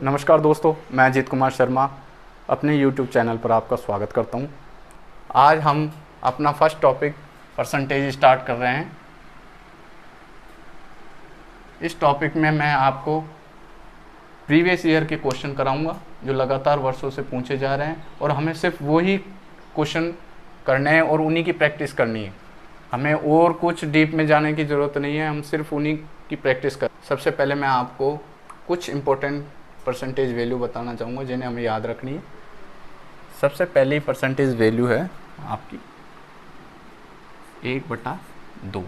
नमस्कार दोस्तों, मैं अजीत कुमार शर्मा अपने YouTube चैनल पर आपका स्वागत करता हूं। आज हम अपना फर्स्ट टॉपिक परसेंटेज स्टार्ट कर रहे हैं। इस टॉपिक में मैं आपको प्रीवियस ईयर के क्वेश्चन कराऊंगा जो लगातार वर्षों से पूछे जा रहे हैं, और हमें सिर्फ वही क्वेश्चन करने हैं और उन्हीं की प्रैक्टिस करनी है। हमें और कुछ डीप में जाने की ज़रूरत नहीं है, हम सिर्फ उन्हीं की प्रैक्टिस कर। सबसे पहले मैं आपको कुछ इम्पोर्टेंट परसेंटेज वैल्यू बताना चाहूँगा जिन्हें हमें याद रखनी है। सबसे पहली परसेंटेज वैल्यू है आपकी 1/2।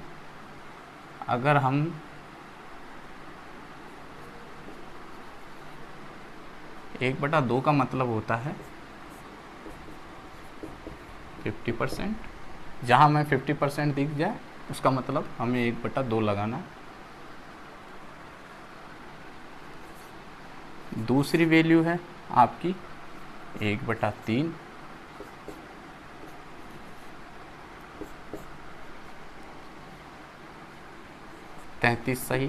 अगर हम 1/2 का मतलब होता है 50%। जहाँ हमें 50% दिख जाए उसका मतलब हमें 1/2 लगाना है। दूसरी वैल्यू है आपकी 1/3। तैंतीस सही,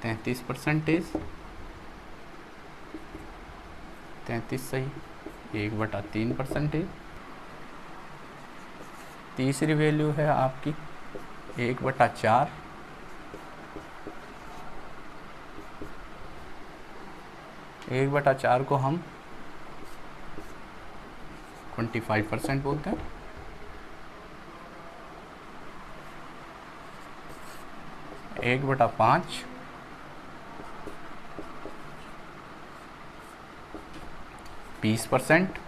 33%। 33 सही, 1/3%। तीसरी वैल्यू है आपकी 1/4। 1/4 को हम 25% बोलते हैं। एक बटा 5 20%।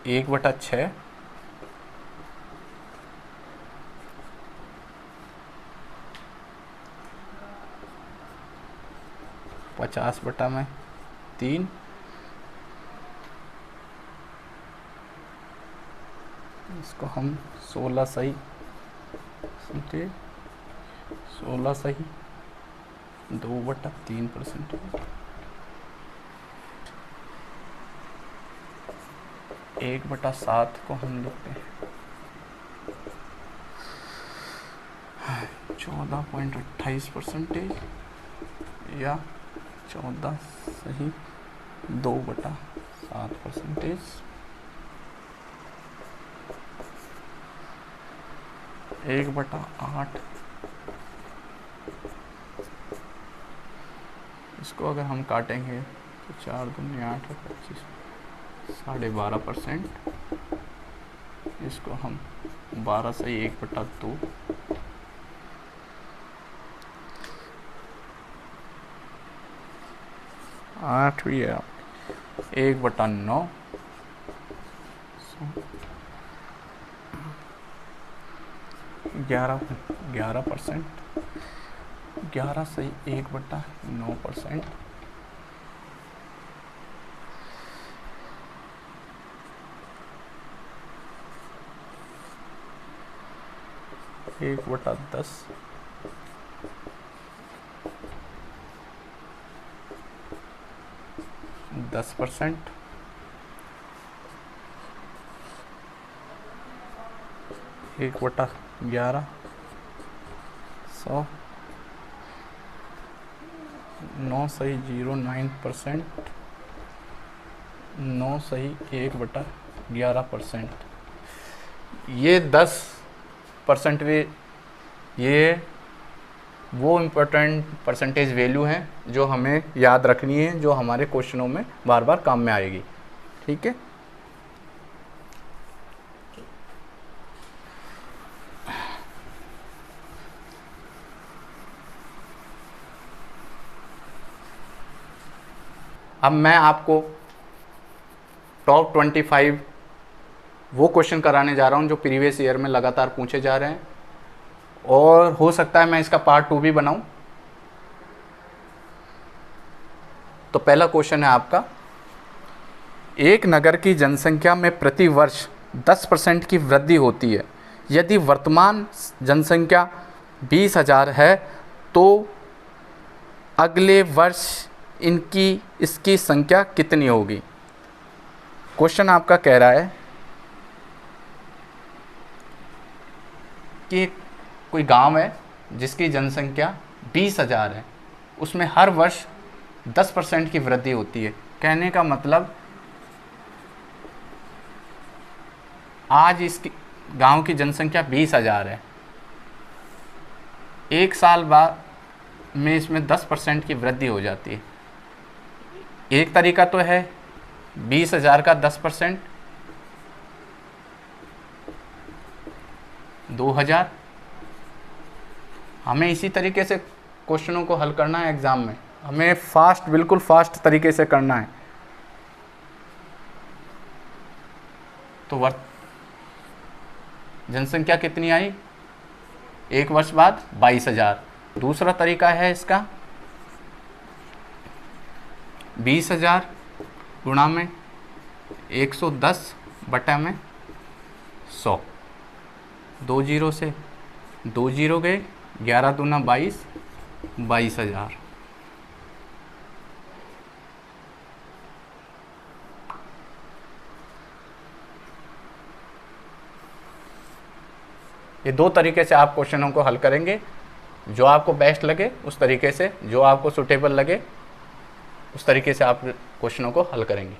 1/6 50/3। इसको हम 16 सही, 16 सही, 2/3%। 1/7 को हम लिखते हैं 14.28% या 14 सही, 2/7%। 1/8 इसको अगर हम काटेंगे तो 4 दूनी 8 है 25, 12.5%। इसको हम 12 सही 1/2, 8 भी है 1/9। 11%। 11 सही 1/9%। 1/10। 10%। 1/11 100। 9 सही 0.9%। 9 सही 1/11%। ये 10% ये वो इम्पोर्टेंट परसेंटेज वैल्यू हैं जो हमें याद रखनी है, जो हमारे क्वेश्चनों में बार बार काम में आएगी। ठीक है। अब मैं आपको टॉप 25 वो क्वेश्चन कराने जा रहा हूँ जो प्रीवियस ईयर में लगातार पूछे जा रहे हैं, और हो सकता है मैं इसका पार्ट 2 भी बनाऊं। तो पहला क्वेश्चन है आपका, एक नगर की जनसंख्या में प्रति वर्ष 10% की वृद्धि होती है। यदि वर्तमान जनसंख्या 20,000 है तो अगले वर्ष इसकी संख्या कितनी होगी। क्वेश्चन आपका कह रहा है कि कोई गांव है जिसकी जनसंख्या 20,000 है, उसमें हर वर्ष 10% की वृद्धि होती है। कहने का मतलब आज इस गांव की जनसंख्या 20,000 है, एक साल बाद में इसमें 10% की वृद्धि हो जाती है। एक तरीका तो है 20,000 का 10%, 2,000। हमें इसी तरीके से क्वेश्चनों को हल करना है एग्ज़ाम में, हमें फास्ट, बिल्कुल फास्ट तरीके से करना है। तो जनसंख्या कितनी आई एक वर्ष बाद? 22,000। दूसरा तरीका है इसका 20,000 गुणा में 110 बटा में 100, 2 जीरो से 2 जीरो गए, 11 दूना 22, 22,000। ये दो तरीके से आप क्वेश्चनों को हल करेंगे, जो आपको बेस्ट लगे उस तरीके से, जो आपको सूटेबल लगे उस तरीके से आप क्वेश्चनों को हल करेंगे।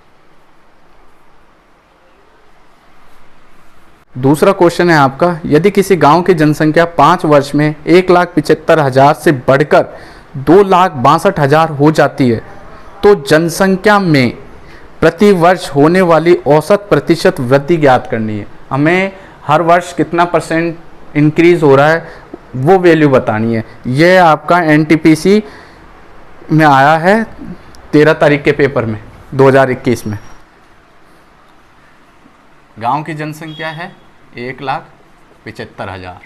दूसरा क्वेश्चन है आपका, यदि किसी गांव की जनसंख्या 5 वर्ष में 1,75,000 से बढ़कर 2,62,000 हो जाती है तो जनसंख्या में प्रति वर्ष होने वाली औसत प्रतिशत वृद्धि ज्ञात करनी है। हमें हर वर्ष कितना परसेंट इंक्रीज हो रहा है वो वैल्यू बतानी है। यह आपका एनटीपीसी में आया है 13 तारीख के पेपर में 2021 में। गांव की जनसंख्या है 1,75,000,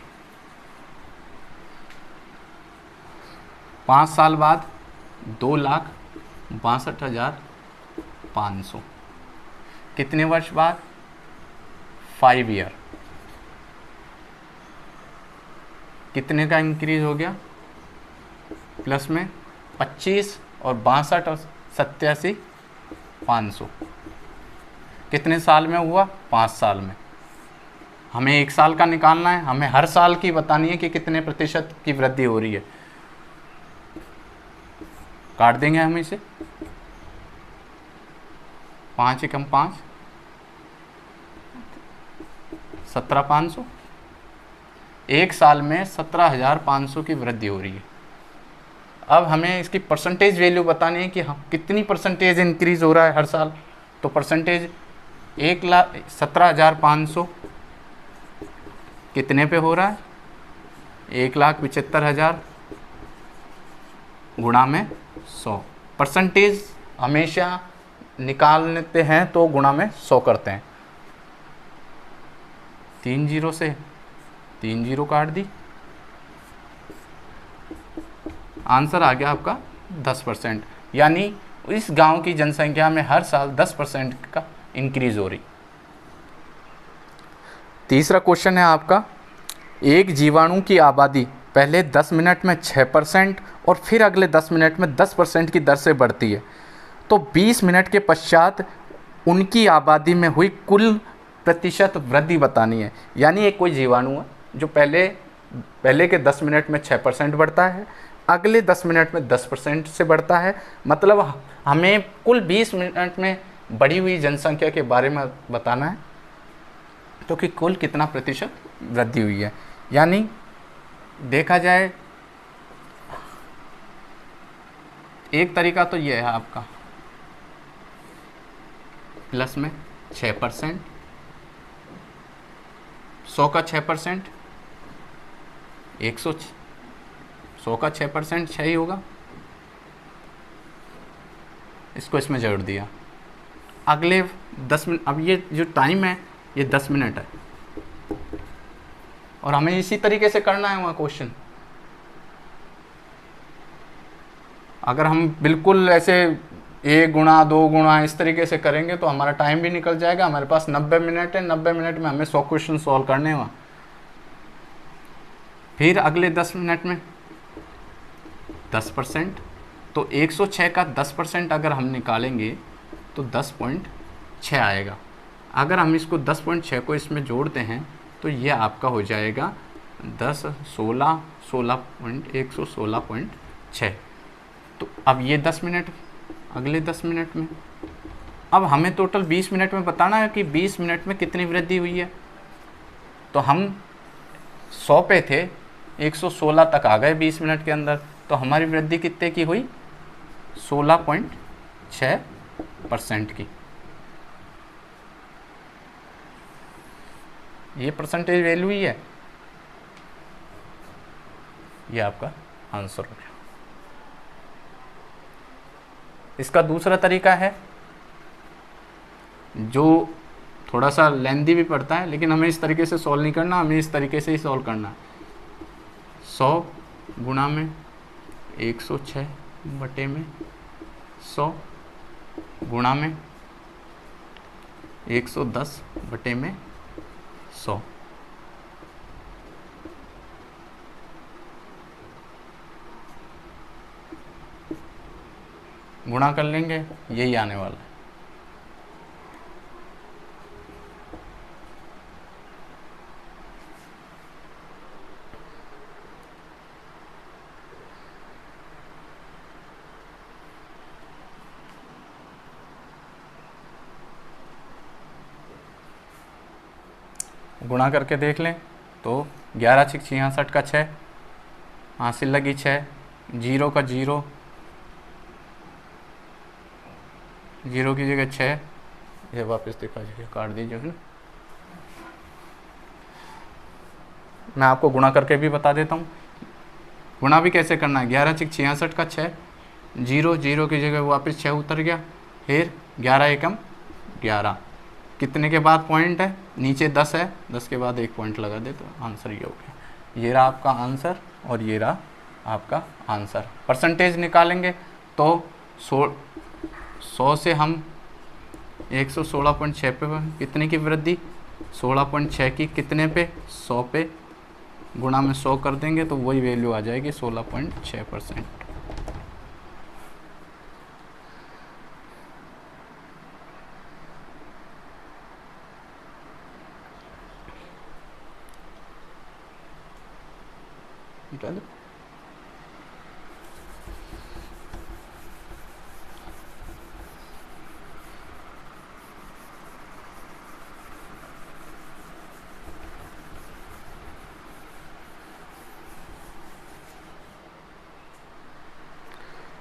5 साल बाद 2,62,500, कितने वर्ष बाद? 5 ईयर। कितने का इंक्रीज हो गया? प्लस में 25 और 62 और 87, 500। कितने साल में हुआ? 5 साल में। हमें एक साल का निकालना है, हमें हर साल की बतानी है कि कितने प्रतिशत की वृद्धि हो रही है। काट देंगे हम इसे, 5 एकम 5, 17,500। एक साल में 17,500 की वृद्धि हो रही है। अब हमें इसकी परसेंटेज वैल्यू बतानी है कि हम कितनी परसेंटेज इंक्रीज हो रहा है हर साल। तो परसेंटेज 1,17,500 कितने पे हो रहा है? 1,75,000 गुणा में 100। परसेंटेज हमेशा निकालते हैं तो गुणा में 100 करते हैं। 3 जीरो से 3 जीरो काट दी, आंसर आ गया आपका 10%। यानी इस गांव की जनसंख्या में हर साल 10% का इंक्रीज हो रही। तीसरा क्वेश्चन है आपका, एक जीवाणु की आबादी पहले 10 मिनट में 6% और फिर अगले 10 मिनट में 10% की दर से बढ़ती है, तो 20 मिनट के पश्चात उनकी आबादी में हुई कुल प्रतिशत वृद्धि बतानी है। यानी एक कोई जीवाणु है जो पहले के 10 मिनट में 6% बढ़ता है, अगले 10 मिनट में 10% से बढ़ता है। मतलब हमें कुल 20 मिनट में बढ़ी हुई जनसंख्या के बारे में बताना है, तो कि कुल कितना प्रतिशत वृद्धि हुई है। यानी देखा जाए एक तरीका तो ये है आपका प्लस में 6%, 100 का 6%, 100 का 6% 6 ही होगा, इसको इसमें जोड़ दिया। अगले 10 मिनट, अब ये जो टाइम है ये 10 मिनट है और हमें इसी तरीके से करना है वहाँ क्वेश्चन। अगर हम बिल्कुल ऐसे 1 गुणा 2 गुणा इस तरीके से करेंगे तो हमारा टाइम भी निकल जाएगा। हमारे पास 90 मिनट है, 90 मिनट में हमें 100 क्वेश्चन सॉल्व करने हैं वहाँ। फिर अगले 10 मिनट में 10%, तो 106 का 10% अगर हम निकालेंगे तो 10.6 आएगा। अगर हम इसको 10.6 को इसमें जोड़ते हैं तो ये आपका हो जाएगा 10, 16, 116.6। तो अब ये 10 मिनट, अगले 10 मिनट में, अब हमें टोटल 20 मिनट में बताना है कि 20 मिनट में कितनी वृद्धि हुई है। तो हम 100 पे थे, 116 तक आ गए 20 मिनट के अंदर, तो हमारी वृद्धि कितने की हुई? 16.6% की। ये परसेंटेज वैल्यू ही है, ये आपका आंसर हो गया। इसका दूसरा तरीका है जो थोड़ा सा लेंदी भी पड़ता है, लेकिन हमें इस तरीके से सॉल्व नहीं करना, हमें इस तरीके से ही सॉल्व करना है। 100 गुणा में 106 बटे में 100 गुणा में 110 बटे में 100। गुणा कर लेंगे, यही आने वाला है। गुणा करके देख लें तो 11×6 = 66 का 6, हासिल लगी 6, 0 का 0, 0 की जगह 6, ये वापस दिखा दीजिए, काट दीजिए ना। मैं आपको गुणा करके भी बता देता हूँ। गुणा भी कैसे करना है? 11×66 का 6, 0, 0 की जगह वापस 6 उतर गया, फिर 11 एकम 11, कितने के बाद पॉइंट है? नीचे 10 है, 10 के बाद एक पॉइंट लगा दे तो आंसर ये हो गया। ये रहा आपका आंसर और ये रहा आपका आंसर। परसेंटेज निकालेंगे तो 100 से हम 116.6 पे कितने की वृद्धि? 16.6 की कितने पे? 100 पे, गुणा में 100 कर देंगे तो वही वैल्यू आ जाएगी 16.6%।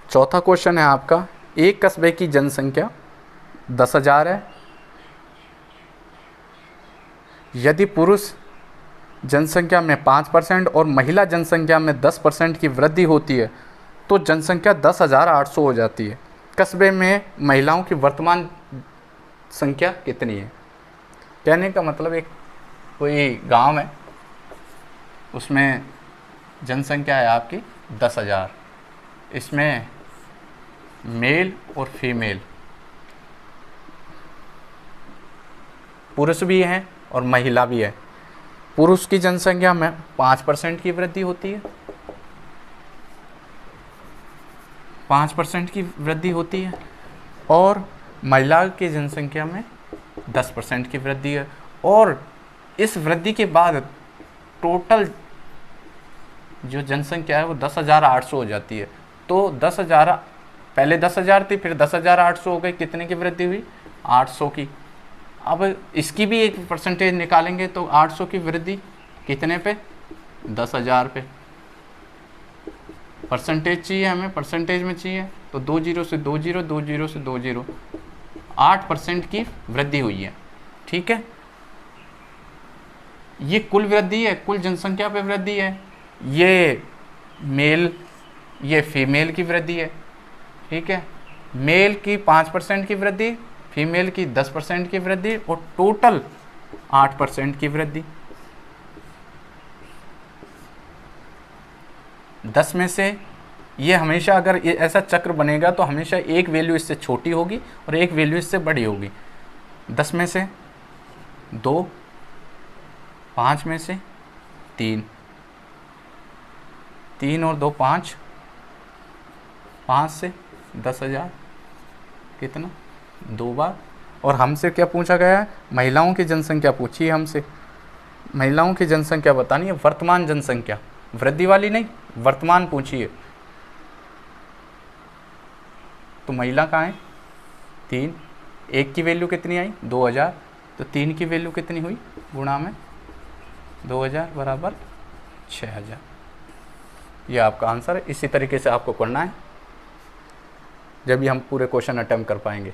चौथा क्वेश्चन है आपका, एक कस्बे की जनसंख्या 10,000 है। यदि पुरुष जनसंख्या में 5% और महिला जनसंख्या में 10% की वृद्धि होती है तो जनसंख्या 10,800 हो जाती है। कस्बे में महिलाओं की वर्तमान संख्या कितनी है? कहने का मतलब एक कोई गांव है, उसमें जनसंख्या है आपकी 10,000, इसमें मेल और फीमेल, पुरुष भी हैं और महिला भी है। पुरुष की जनसंख्या में 5% की वृद्धि होती है, 5% की वृद्धि होती है, और महिला की जनसंख्या में 10% की वृद्धि है। और इस वृद्धि के बाद टोटल जो जनसंख्या है वो 10,800 हो जाती है। तो 10,000, पहले 10,000 थी, फिर 10,800 हो गई, कितने की वृद्धि हुई? 800 की। अब इसकी भी एक परसेंटेज निकालेंगे तो 800 की वृद्धि कितने पे? 10,000 पे। परसेंटेज चाहिए हमें, परसेंटेज में चाहिए तो 2 0 से 2 0, 2 0 से 2 0, 8% की वृद्धि हुई है। ठीक है, ये कुल वृद्धि है, कुल जनसंख्या पे वृद्धि है। ये मेल, ये फीमेल की वृद्धि है। ठीक है, मेल की 5% की वृद्धि, फीमेल की 10% की वृद्धि और टोटल 8% की वृद्धि। 10 में से ये हमेशा, अगर ये ऐसा चक्र बनेगा तो हमेशा एक वैल्यू इससे छोटी होगी और एक वैल्यू इससे बड़ी होगी। 10 में से 2, 5 में से 3, 3 और 2 5, 5 से 10,000 कितना? 2 बार। और हमसे क्या पूछा गया है? महिलाओं की जनसंख्या पूछी है हमसे। महिलाओं की जनसंख्या बतानी है, वर्तमान जनसंख्या, वृद्धि वाली नहीं, वर्तमान पूछिए। तो महिला कहाँ है? 3, 1 की वैल्यू कितनी आई? 2000, तो 3 की वैल्यू कितनी हुई? गुणा में 2000 बराबर 6000। ये आपका आंसर है। इसी तरीके से आपको करना है, जब भी हम पूरे क्वेश्चन अटेम्प्ट कर पाएंगे।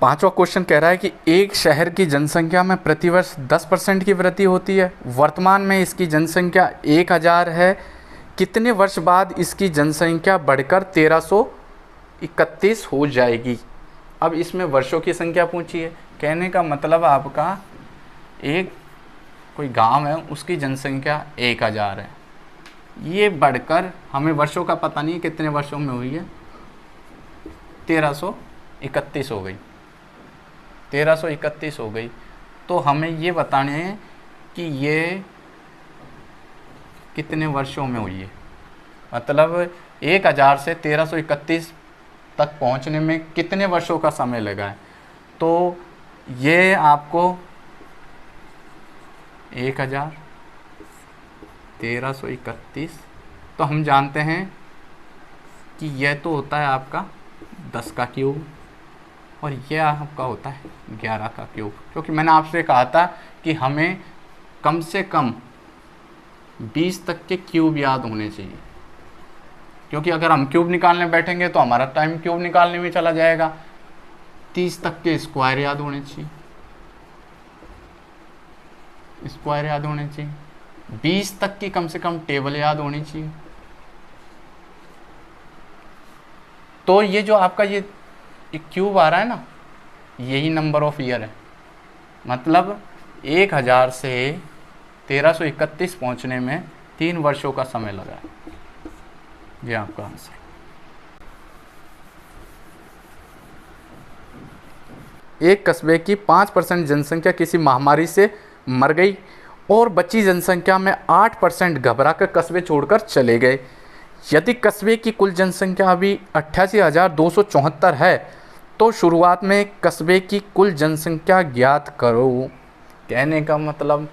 पांचवा क्वेश्चन कह रहा है कि एक शहर की जनसंख्या में प्रतिवर्ष 10% की वृद्धि होती है। वर्तमान में इसकी जनसंख्या 1000 है। कितने वर्ष बाद इसकी जनसंख्या बढ़कर 1331 हो जाएगी? अब इसमें वर्षों की संख्या पूछी है। कहने का मतलब आपका एक कोई गांव है, उसकी जनसंख्या 1000 है, ये बढ़कर, हमें वर्षों का पता नहीं है कितने वर्षों में हुई है, 1331 हो गई। 1331 हो गई। तो हमें ये बताने हैं कि ये कितने वर्षों में हुई है। मतलब 1000 से 1331 तक पहुंचने में कितने वर्षों का समय लगा है। तो ये आपको 1000, 1331, तो हम जानते हैं कि यह तो होता है आपका 10 का क्यूब, और यह आपका होता है 11 का क्यूब। क्योंकि मैंने आपसे कहा था कि हमें कम से कम 20 तक के क्यूब याद होने चाहिए, क्योंकि अगर हम क्यूब निकालने बैठेंगे तो हमारा टाइम क्यूब निकालने में चला जाएगा। 30 तक के स्क्वायर याद होने चाहिए, स्क्वायर याद होने चाहिए। 20 तक की कम से कम टेबल याद होनी चाहिए। तो ये जो आपका ये क्यूब आ रहा है ना, यही नंबर ऑफ ईयर है। मतलब 1000 से 1331 पहुंचने में 3 वर्षों का समय लगा है। ये आपका आंसर। एक कस्बे की 5% जनसंख्या किसी महामारी से मर गई और बची जनसंख्या में 8% घबराकर कस्बे छोड़कर चले गए। यदि कस्बे की कुल जनसंख्या अभी 88,274 है तो शुरुआत में कस्बे की कुल जनसंख्या ज्ञात करो। कहने का मतलब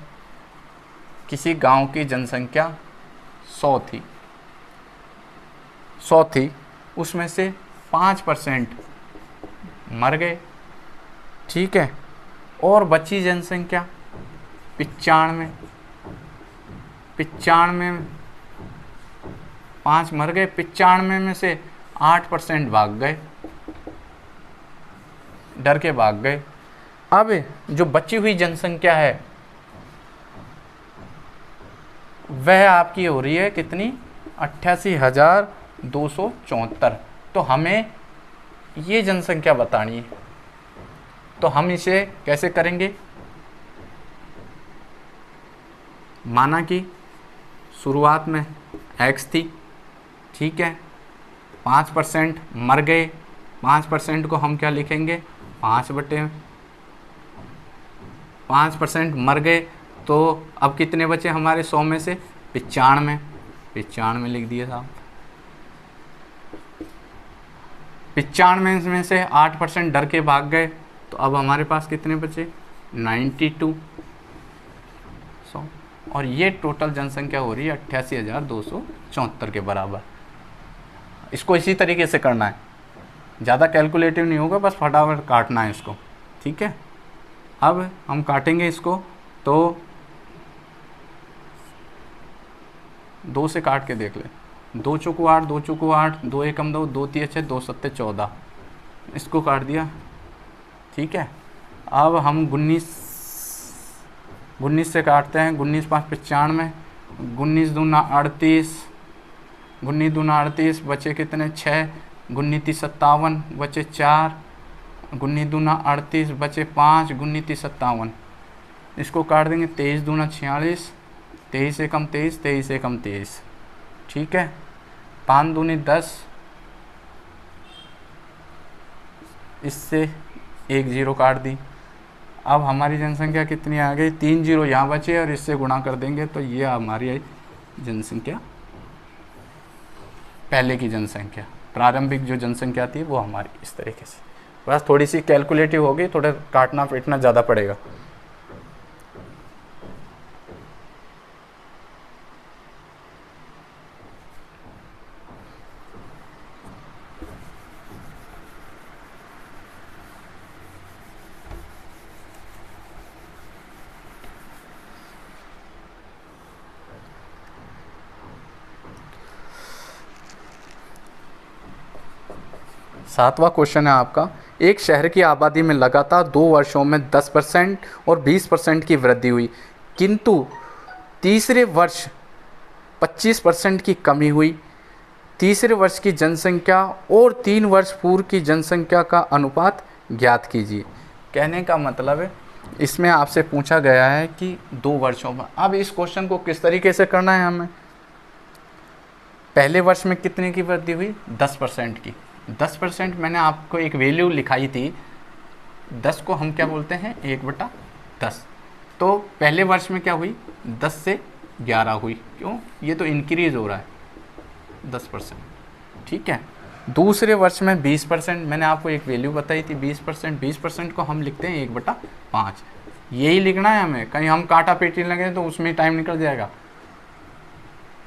किसी गांव की जनसंख्या 100 थी, उसमें से 5% मर गए, ठीक है, और बची जनसंख्या 95, 5 मर गए, 95 में से 8% भाग गए, डर के भाग गए। अब जो बची हुई जनसंख्या है वह आपकी हो रही है कितनी? 88,274। तो हमें ये जनसंख्या बतानी है। तो हम इसे कैसे करेंगे? माना कि शुरुआत में x थी, ठीक है, 5% मर गए, 5% को हम क्या लिखेंगे? 5% मर गए, तो अब कितने बचे हमारे 100 में से? 95 लिख दिए साहब। 95 में से 8% डर के भाग गए, तो अब हमारे पास कितने बचे? 92, 100। और ये टोटल जनसंख्या हो रही है 88,274 के बराबर। इसको इसी तरीके से करना है, ज़्यादा कैलकुलेटिव नहीं होगा, बस फटाफट काटना है इसको, ठीक है। अब हम काटेंगे इसको, तो 2 से काट के देख ले। 2 चौको 8, 2 चौको 8, 2 एकम 2, 2 तिया 6, 2 सत्ते 14, इसको काट दिया, ठीक है। अब हम 19 से काटते हैं। 19 5 95, 19 दूना 38, 19 दूना 38, बचे कितने? 6, 19 3 57, बचे 4, 19 दूना 38, बचे 5, 19 3 57, इसको काट देंगे। 23 दूना 46, 23 एकम 23, 23 एकम 23, ठीक है। 5 दूनी 10, इससे एक जीरो काट दी। अब हमारी जनसंख्या कितनी आ गई, 3 जीरो यहाँ बचे और इससे गुणा कर देंगे तो ये हमारी जनसंख्या, पहले की जनसंख्या, प्रारंभिक जो जनसंख्या थी वो हमारी इस तरीके से। बस थोड़ी सी कैलकुलेटिव होगी, थोड़ा काटना पीटना ज़्यादा पड़ेगा। सातवां क्वेश्चन है आपका, एक शहर की आबादी में लगातार 2 वर्षों में 10% और 20% की वृद्धि हुई, किंतु तीसरे वर्ष 25% की कमी हुई। तीसरे वर्ष की जनसंख्या और 3 वर्ष पूर्व की जनसंख्या का अनुपात ज्ञात कीजिए। कहने का मतलब है इसमें आपसे पूछा गया है कि 2 वर्षों में। अब इस क्वेश्चन को किस तरीके से करना है हमें, पहले वर्ष में कितने की वृद्धि हुई, 10% की। 10% मैंने आपको एक वैल्यू लिखाई थी, 10 को हम क्या बोलते हैं, 1/10। तो पहले वर्ष में क्या हुई, 10 से 11 हुई, क्यों, ये तो इंक्रीज हो रहा है 10%, ठीक है। दूसरे वर्ष में 20%, मैंने आपको एक वैल्यू बताई थी 20%। 20% को हम लिखते हैं 1/5, यही लिखना है हमें, कहीं हम काटा पेटी लगे तो उसमें टाइम निकल जाएगा।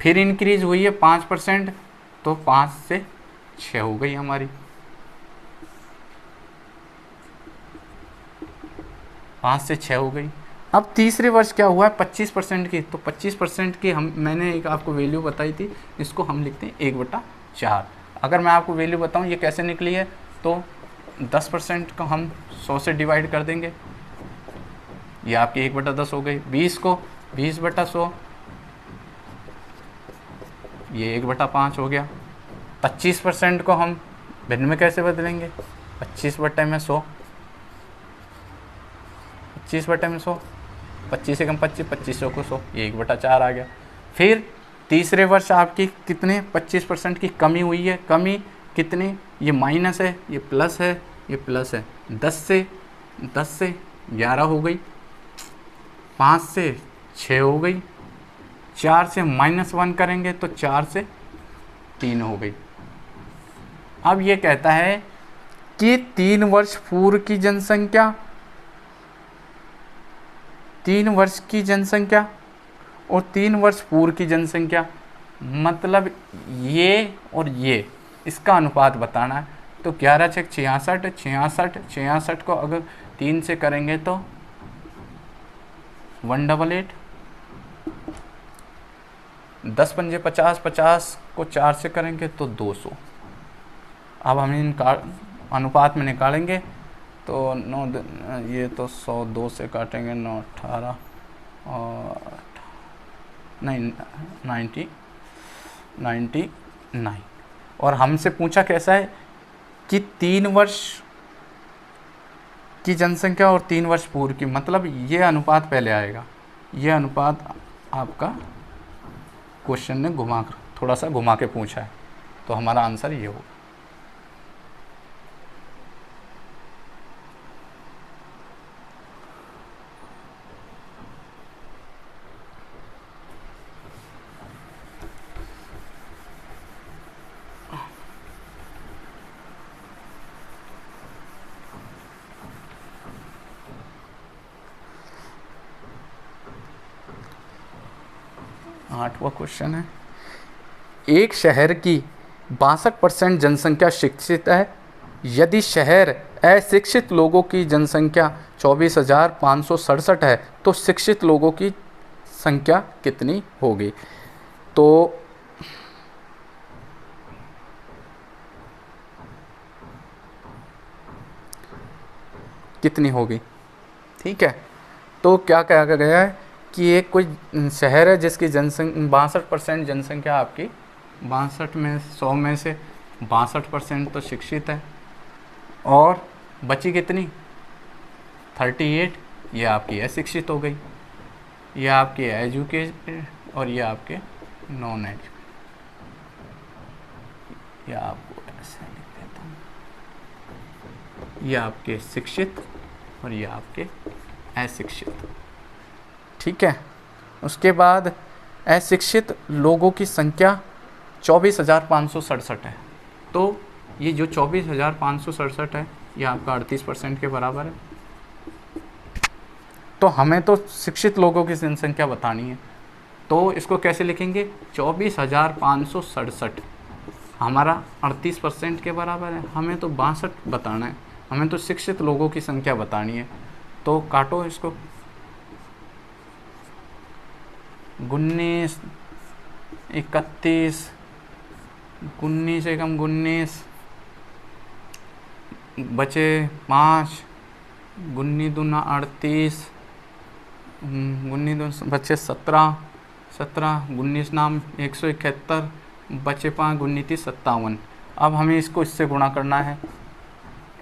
फिर इंक्रीज हुई है 5%, तो 5 से 6 हो गई हमारी, 5 से 6 हो गई। अब तीसरे वर्ष क्या हुआ है, 25% की, तो 25% की मैंने एक आपको वैल्यू बताई थी, इसको हम लिखते हैं 1/4। अगर मैं आपको वैल्यू बताऊं ये कैसे निकली है, तो 10% को हम 100 से डिवाइड कर देंगे, ये आपकी 1/10 हो गई। 20 को 20/100, ये 1/5 हो गया। 25% को हम भिन्न में कैसे बदलेंगे, 25/100, 25/100, 25 से कम 25, 2500 को 100, ये 1/4 आ गया। फिर तीसरे वर्ष आपकी कितने, 25% की कमी हुई है, कमी कितनी, ये माइनस है, ये प्लस है, ये प्लस है, 10 से 11 हो गई, 5 से 6 हो गई, 4 से -1 करेंगे तो 4 से 3 हो गई। अब ये कहता है कि 3 वर्ष पूर्व की जनसंख्या, 3 वर्ष की जनसंख्या और 3 वर्ष पूर्व की जनसंख्या, मतलब ये और ये, इसका अनुपात बताना है। तो 11 छक 66, 66, 66 को अगर 3 से करेंगे तो 188, 10 पंजे 50, 50 को 4 से करेंगे तो 200। अब हम इन अनुपात में निकालेंगे तो 9, ये तो 100, 2 से काटेंगे 9, 18 और नहीं 99। और हमसे पूछा कैसा है कि 3 वर्ष की जनसंख्या और 3 वर्ष पूर्व की, मतलब ये अनुपात पहले आएगा। ये अनुपात आपका क्वेश्चन ने थोड़ा सा घुमा के पूछा है, तो हमारा आंसर ये होगा। आठवां क्वेश्चन है, एक शहर की 62% जनसंख्या शिक्षित है, यदि शहर अशिक्षित लोगों की जनसंख्या 24,567 है तो शिक्षित लोगों की संख्या कितनी होगी। तो कितनी होगी, ठीक है। तो क्या कहा गया है कि एक कोई शहर है जिसकी जनसंख्या 62% जनसंख्या आपकी, 62 में 100 में से 62% तो शिक्षित है, और बची कितनी 38, ये आपकी अशिक्षित हो गई, ये आपके एजुकेटेड और ये आपके नॉन एजुकेटेड। या आपको ऐसे लिख देता हूँ, ये आपके शिक्षित और ये आपके अशिक्षित। ठीक है। उसके बाद अशिक्षित लोगों की संख्या 24,567 है। तो ये जो 24,567 है ये आपका 38% के बराबर है। तो हमें तो शिक्षित लोगों की जनसंख्या बतानी है, तो इसको कैसे लिखेंगे? 24,567 हमारा 38% के बराबर है। हमें तो 62 बताना है, हमें तो शिक्षित लोगों की संख्या बतानी है। तो काटो इसको, 19, 31, 19 एकम 19, बचे 5, 19 दूना 38, 19 दूना बचे 17, 17, 19 नाम 171, बचे 5, 19 30 57। अब हमें इसको इससे गुणा करना है।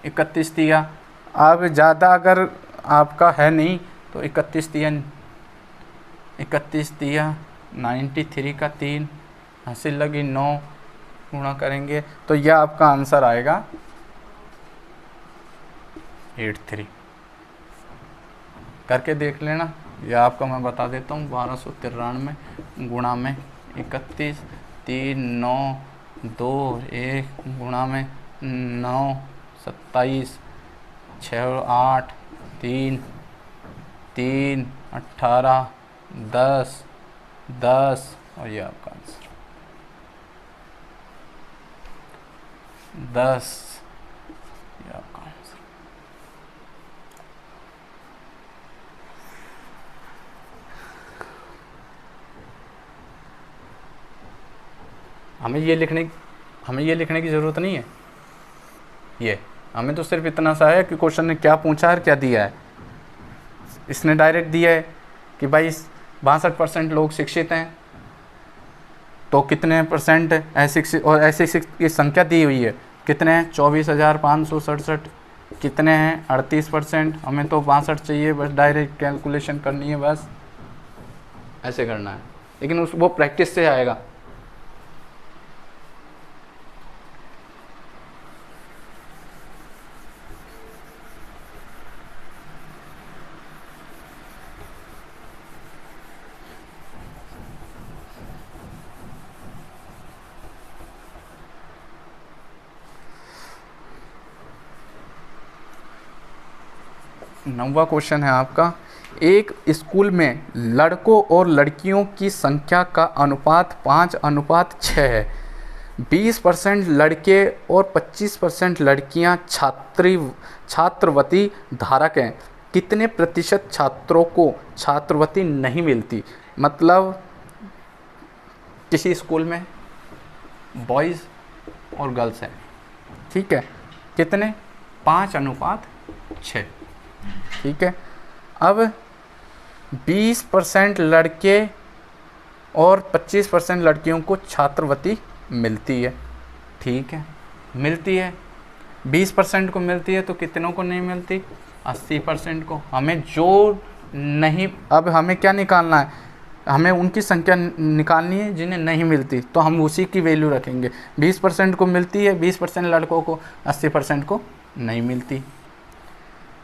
31 दिया। अब ज़्यादा अगर आपका है नहीं तो 31 दिया, 31 दिया, 93 का 3, हंसी लगी 9, गुणा करेंगे तो यह आपका आंसर आएगा 83। करके देख लेना, यह आपका मैं बता देता हूँ। 1293 गुणा में 31, 3, 9, 2, 1 गुणा में 9, 27, 6, 8, 3, 3, 18, 10, 10 और ये आपका आंसर 10, ये आपका आंसर। हमें ये लिखने की ज़रूरत नहीं है। ये हमें तो सिर्फ इतना सा है कि क्वेश्चन ने क्या पूछा है और क्या दिया है। इसने डायरेक्ट दिया है कि भाई 62% लोग शिक्षित हैं, तो कितने परसेंट अशिक्षित, और अशिक्षित की संख्या दी हुई है कितने हैं? 24,567। कितने हैं? 38%। हमें तो 62 चाहिए, बस डायरेक्ट कैलकुलेशन करनी है, बस ऐसे करना है। लेकिन वो प्रैक्टिस से आएगा। नौवां क्वेश्चन है आपका, एक स्कूल में लड़कों और लड़कियों की संख्या का अनुपात 5:6 है। 20% लड़के और 25% लड़कियां छात्रवृत्ति धारक हैं। कितने प्रतिशत छात्रों को छात्रवृत्ति नहीं मिलती? मतलब किसी स्कूल में बॉयज़ और गर्ल्स हैं, ठीक है, कितने? 5:6। ठीक है। अब 20% लड़के और 25% लड़कियों को छात्रवृत्ति मिलती है। ठीक है, मिलती है। 20% को मिलती है तो कितनों को नहीं मिलती? 80% को। हमें जो नहीं, अब हमें क्या निकालना है? हमें उनकी संख्या निकालनी है जिन्हें नहीं मिलती, तो हम उसी की वैल्यू रखेंगे। 20% को मिलती है, 20% लड़कों को, 80% को नहीं मिलती।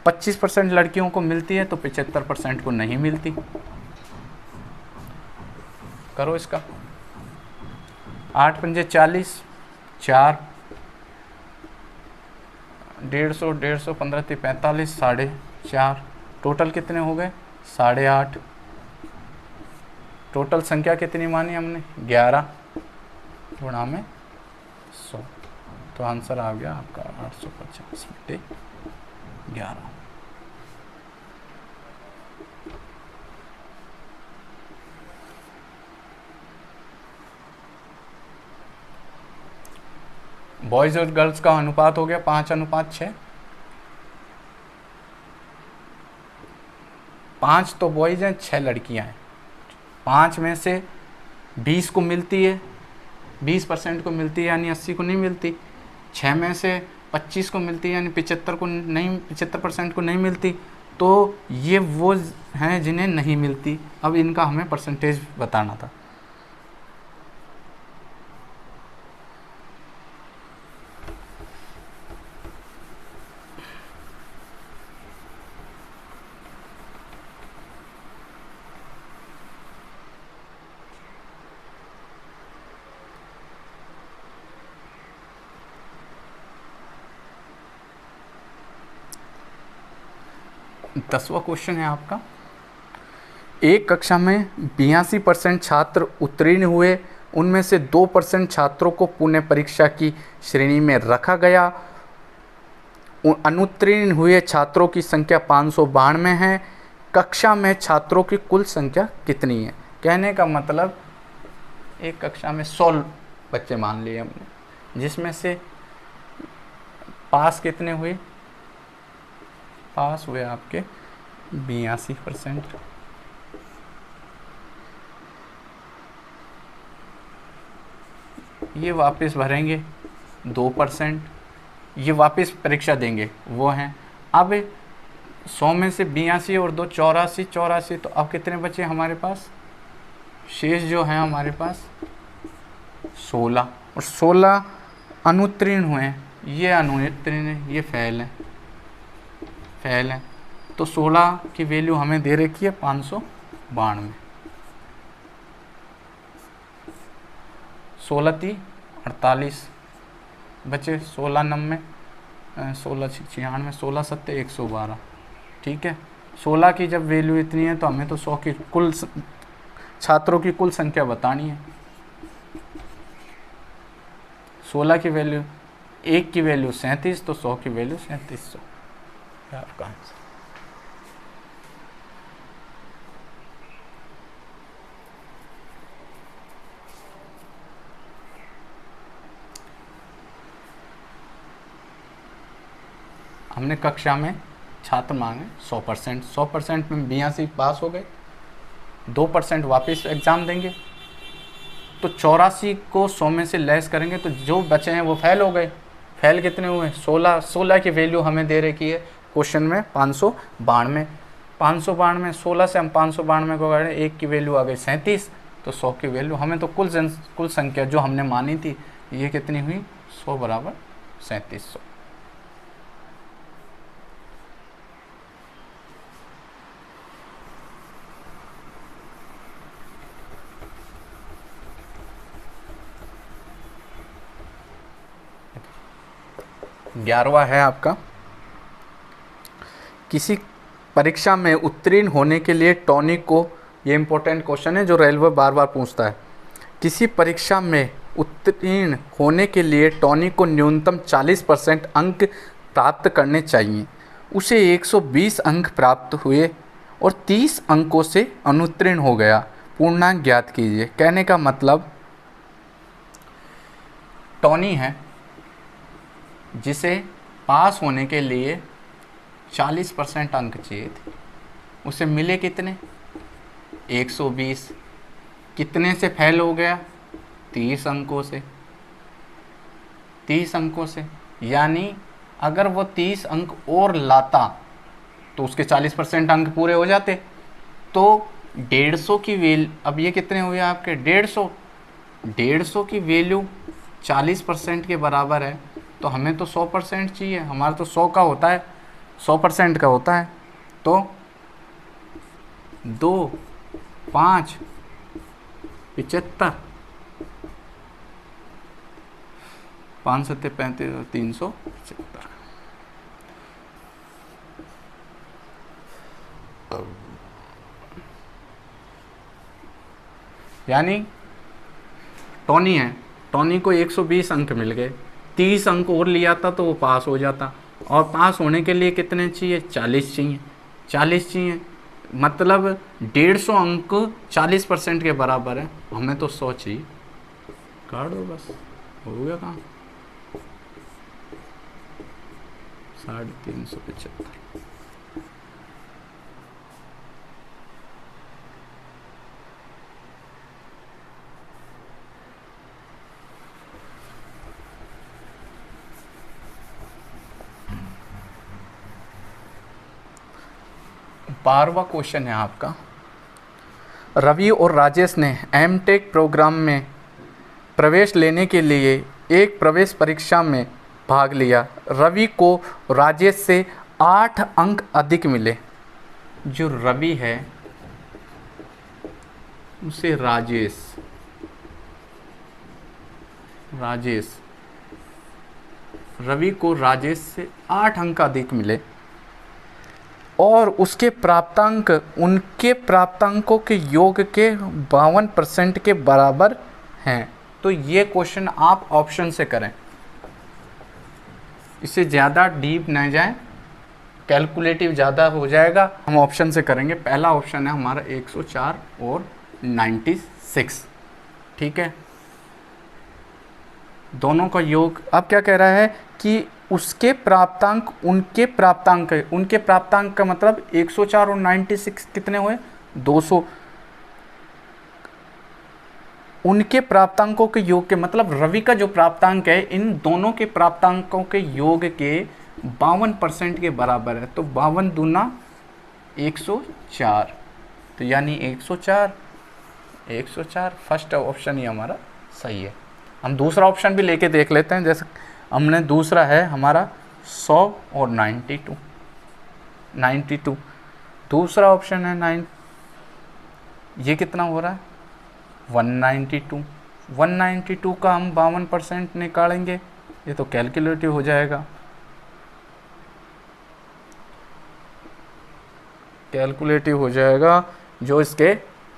25% लड़कियों को मिलती है तो 75% को नहीं मिलती। करो इसका। 8 पंजे 40, 4, 150, 150, 15 × 45, 4.5। टोटल कितने हो गए? 8.5। टोटल संख्या कितनी मानी हमने? 11 गुणा में 100, तो आंसर आ गया आपका 850/11। बॉयज़ और गर्ल्स का अनुपात हो गया 5:6। 5 तो बॉयज़ हैं, 6 लड़कियां हैं। 5 में से 20 को मिलती है, 20% को मिलती है, यानी 80 को नहीं मिलती। 6 में से 25 को मिलती है, यानी 75% को नहीं मिलती। तो ये वो हैं जिन्हें नहीं मिलती। अब इनका हमें परसेंटेज बताना था। 10वां क्वेश्चन है आपका, एक कक्षा में 82% छात्र उत्तीर्ण हुए, उनमें से 2% छात्रों को पुनः परीक्षा की श्रेणी में रखा गया। अनुत्तीर्ण हुए छात्रों की संख्या 592 है। कक्षा में छात्रों की कुल संख्या कितनी है? कहने का मतलब एक कक्षा में 100 बच्चे मान लिए हमने, जिसमें से पास कितने हुए? पास हुए आपके 82%। ये वापस भरेंगे 2%, ये वापस परीक्षा देंगे वो हैं। अब 100 में से 82 और 2 84, 84, तो अब कितने बचे हमारे पास? शेष जो है हमारे पास 16, और 16 अनुत्तीर्ण हुए हैं। ये अनुत्तीर्ण है, ये फेल है, फेल है। तो 16 की वैल्यू हमें दे रखी है 592। 16 × 48 बचे, 16 90, 16 96, 16 7 112। ठीक है, 16 की जब वैल्यू इतनी है तो हमें तो 100 की कुल छात्रों की कुल संख्या बतानी है। 16 की वैल्यू, 1 की वैल्यू 37, तो 100 की वैल्यू 3700 है आपका आंसर। हमने कक्षा में छात्र मांगे 100%, 100% में 82 पास हो गए, 2% वापस एग्ज़ाम देंगे, तो 84 को 100 में से लेस करेंगे तो जो बचे हैं वो फेल हो गए। फेल कितने हुए? 16। 16 की वैल्यू हमें दे रखी है क्वेश्चन में 592। 592, 16 से हम 592 को गए, 1 की वैल्यू आ गई 37, तो 100 की वैल्यू हमें तो कुल संख्या जो हमने मानी थी ये कितनी हुई? 100 बराबर 3700। ग्यारहवा है आपका, किसी परीक्षा में उत्तीर्ण होने के लिए टॉनिक को, ये इंपॉर्टेंट क्वेश्चन है जो रेलवे बार बार पूछता है, किसी परीक्षा में उत्तीर्ण होने के लिए टॉनिक को न्यूनतम 40% अंक प्राप्त करने चाहिए। उसे 120 अंक प्राप्त हुए और 30 अंकों से अनुत्तीर्ण हो गया, पूर्णांक ज्ञात कीजिए। कहने का मतलब टॉनी है जिसे पास होने के लिए 40% अंक चाहिए थे, उसे मिले कितने? 120। कितने से फेल हो गया? 30 अंकों से। 30 अंकों से, यानी अगर वो 30 अंक और लाता तो उसके 40% अंक पूरे हो जाते। तो 150 की वैल्यू, अब ये कितने हुए आपके? 150। 150 की वैल्यू 40% के बराबर है, तो हमें तो 100% चाहिए। हमारा तो 100 का होता है, 100% का होता है। तो 2 5 75, 5 7 35 और 375। यानी टॉनी है, टॉनी को 120 अंक मिल गए, 30 अंक और लिया था तो वो पास हो जाता। और पास होने के लिए कितने चाहिए? 40 चाहिए। 40 चाहिए मतलब 150 अंक 40% के बराबर है, हमें तो 100 चाहिए। काट दो बस, हो गया काम। 375। बारहवां क्वेश्चन है आपका, रवि और राजेश ने एमटेक प्रोग्राम में प्रवेश लेने के लिए एक प्रवेश परीक्षा में भाग लिया। रवि को राजेश से 8 अंक अधिक मिले। जो रवि है उसे राजेश रवि को राजेश से 8 अंक अधिक मिले। और उसके प्राप्तांक उनके प्राप्तांकों के योग के 52% के बराबर हैं। तो ये क्वेश्चन आप ऑप्शन से करें, इससे ज़्यादा डीप न जाएं, कैलकुलेटिव ज़्यादा हो जाएगा। हम ऑप्शन से करेंगे। पहला ऑप्शन है हमारा 104 और 96, ठीक है। दोनों का योग अब क्या कह रहा है कि उसके प्राप्तांक उनके प्राप्तांक है। उनके प्राप्तांक का मतलब 104 और 96 कितने हुए? 200। उनके प्राप्तांकों के योग के मतलब रवि का जो प्राप्तांक है इन दोनों के प्राप्तांकों के योग के 52% के बराबर है। तो 52 दूना 104, तो यानी 104 फर्स्ट ऑप्शन ही हमारा सही है। हम दूसरा ऑप्शन भी लेके देख लेते हैं। जैसे हमने दूसरा है हमारा 100 और 92। दूसरा ऑप्शन है 9, ये कितना हो रहा है? 192। 192 का हम 52% निकालेंगे, ये तो कैलकुलेटिव हो जाएगा। कैलकुलेटिव हो जाएगा जो इसके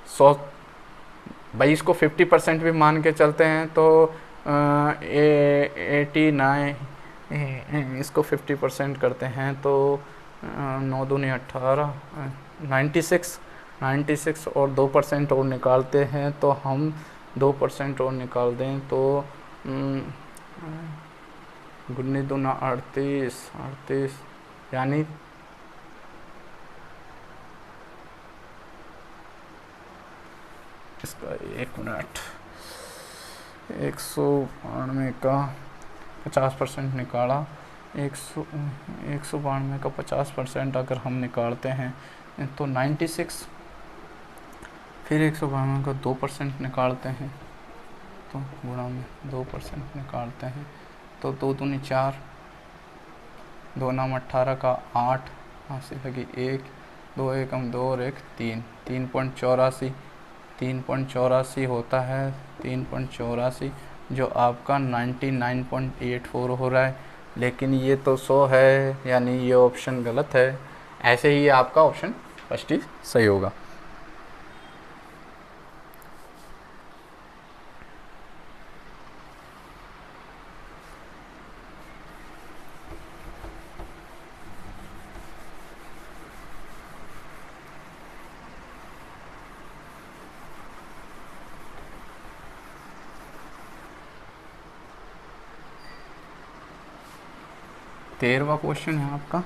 100, भाई इसको 50% भी मान के चलते हैं तो 89, इसको 50% करते हैं तो 9 दूनी 18, 96 और 2% और निकालते हैं तो हम 2% और निकाल दें तो 19 दूना 38, यानी इसका 1 मिनट, 192 का 50% निकाला। 192 का 50% अगर हम निकालते हैं तो 96, फिर 192 का 2% निकालते हैं तो गुणा में 2% निकालते हैं तो 2 दूनी 4, 2 नाम 18 का 8, 80 लगी 1, 2 एकम 2 और 1 3, 3.84 होता है। 3.84 जो आपका 99.84 हो रहा है, लेकिन ये तो 100 है, यानी ये ऑप्शन गलत है। ऐसे ही आपका ऑप्शन फर्स्ट ही सही होगा। तेरहवां क्वेश्चन है आपका।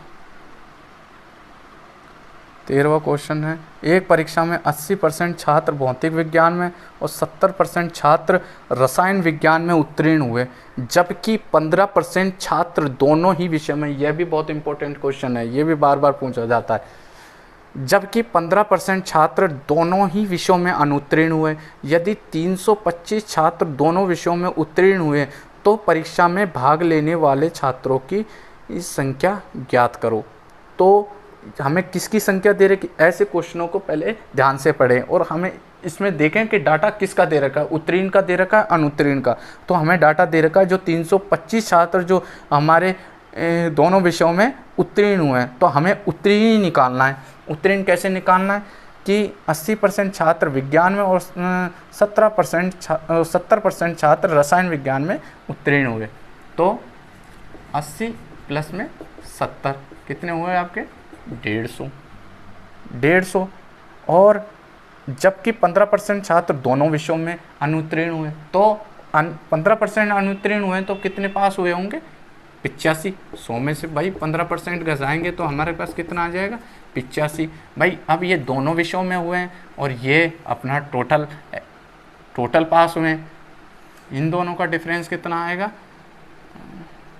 13वां क्वेश्चन है, एक परीक्षा में 80% छात्र भौतिक विज्ञान में और 70% छात्र रसायन विज्ञान में उत्तीर्ण हुए, जबकि 15% छात्र दोनों ही विषय में, यह भी बहुत इंपॉर्टेंट क्वेश्चन है, ये भी बार बार पूछा जाता है, जबकि 15% छात्र दोनों ही विषयों में अनुत्तीर्ण हुए। यदि 325 छात्र दोनों विषयों में उत्तीर्ण हुए तो परीक्षा में भाग लेने वाले छात्रों की इस संख्या ज्ञात करो। तो हमें किसकी संख्या दे रखी, ऐसे क्वेश्चनों को पहले ध्यान से पढ़ें और हमें इसमें देखें कि डाटा किसका दे रखा है, उत्तीर्ण का दे रखा है, अनुत्तीर्ण का। तो हमें डाटा दे रखा है जो 325 छात्र जो हमारे दोनों विषयों में उत्तीर्ण हुए हैं, तो हमें उत्तीर्ण ही निकालना है। उत्तीर्ण कैसे निकालना है कि 80% छात्र विज्ञान में और 70% छात्र रसायन विज्ञान में उत्तीर्ण हुए। तो 80 प्लस में 70 कितने हुए आपके? 150। और जबकि 15% छात्र दोनों विषयों में अनुत्तीर्ण हुए, तो 15% अनुत्तीर्ण हुए तो कितने पास हुए होंगे? 85। 100 में से भाई 15% घटाएंगे तो हमारे पास कितना आ जाएगा? 85। भाई अब ये दोनों विषयों में हुए हैं और ये अपना टोटल पास हुए हैं, इन दोनों का डिफरेंस कितना आएगा?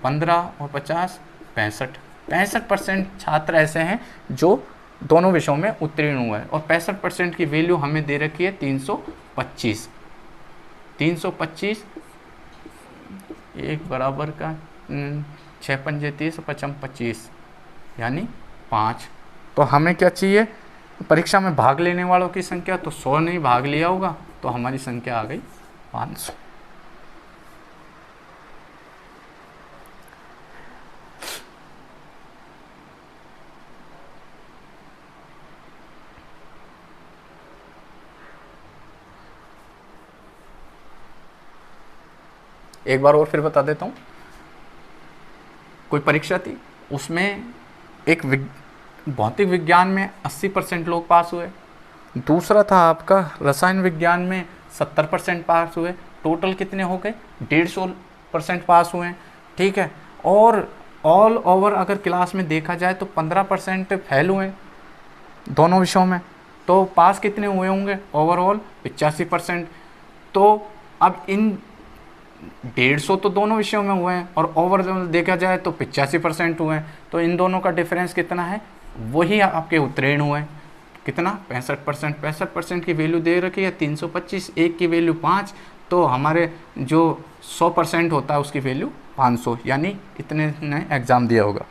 15 और 50 65। 65% छात्र ऐसे हैं जो दोनों विषयों में उत्तीर्ण हुए हैं और 65% की वैल्यू हमें दे रखी है 325। 325 एक बराबर का 6 पंजे 30 55 25 यानी 5। तो हमें क्या चाहिए? परीक्षा में भाग लेने वालों की संख्या, तो 100 ने भाग लिया होगा तो हमारी संख्या आ गई 500। एक बार और फिर बता देता हूँ। कोई परीक्षा थी, उसमें एक भौतिक विज्ञान में 80% लोग पास हुए, दूसरा था आपका रसायन विज्ञान में 70% पास हुए, टोटल कितने हो गए 150% पास हुए, ठीक है। और ऑल ओवर अगर क्लास में देखा जाए तो 15% फेल हुए दोनों विषयों में, तो पास कितने हुए होंगे ओवरऑल 85%। तो अब इन 150 तो दोनों विषयों में हुए हैं और ओवरऑल देखा जाए तो 85% हुए हैं, तो इन दोनों का डिफरेंस कितना है, वही आपके उत्तीर्ण हुए हैं। कितना 65%। 65% की वैल्यू दे रखी है 325, एक की वैल्यू 5, तो हमारे जो 100% होता है उसकी वैल्यू 500, यानी इतने ने एग्ज़ाम दिया होगा।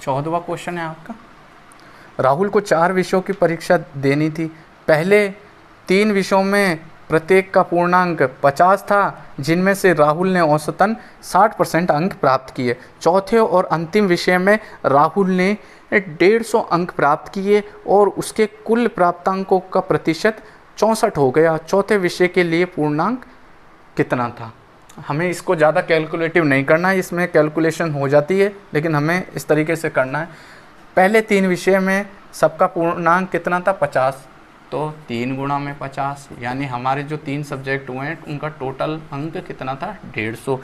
चौदहवां क्वेश्चन है आपका, राहुल को 4 विषयों की परीक्षा देनी थी। पहले 3 विषयों में प्रत्येक का पूर्णांक 50 था, जिनमें से राहुल ने औसतन 60% अंक प्राप्त किए। चौथे और अंतिम विषय में राहुल ने 150 अंक प्राप्त किए और उसके कुल प्राप्तांकों का प्रतिशत 64 हो गया। चौथे विषय के लिए पूर्णांक कितना था। हमें इसको ज़्यादा कैलकुलेटिव नहीं करना है, इसमें कैलकुलेशन हो जाती है, लेकिन हमें इस तरीके से करना है। पहले 3 विषय में सबका पूर्णांक कितना था 50, तो 3 गुणा में 50, यानी हमारे जो 3 सब्जेक्ट हुए हैं उनका टोटल अंक कितना था 150,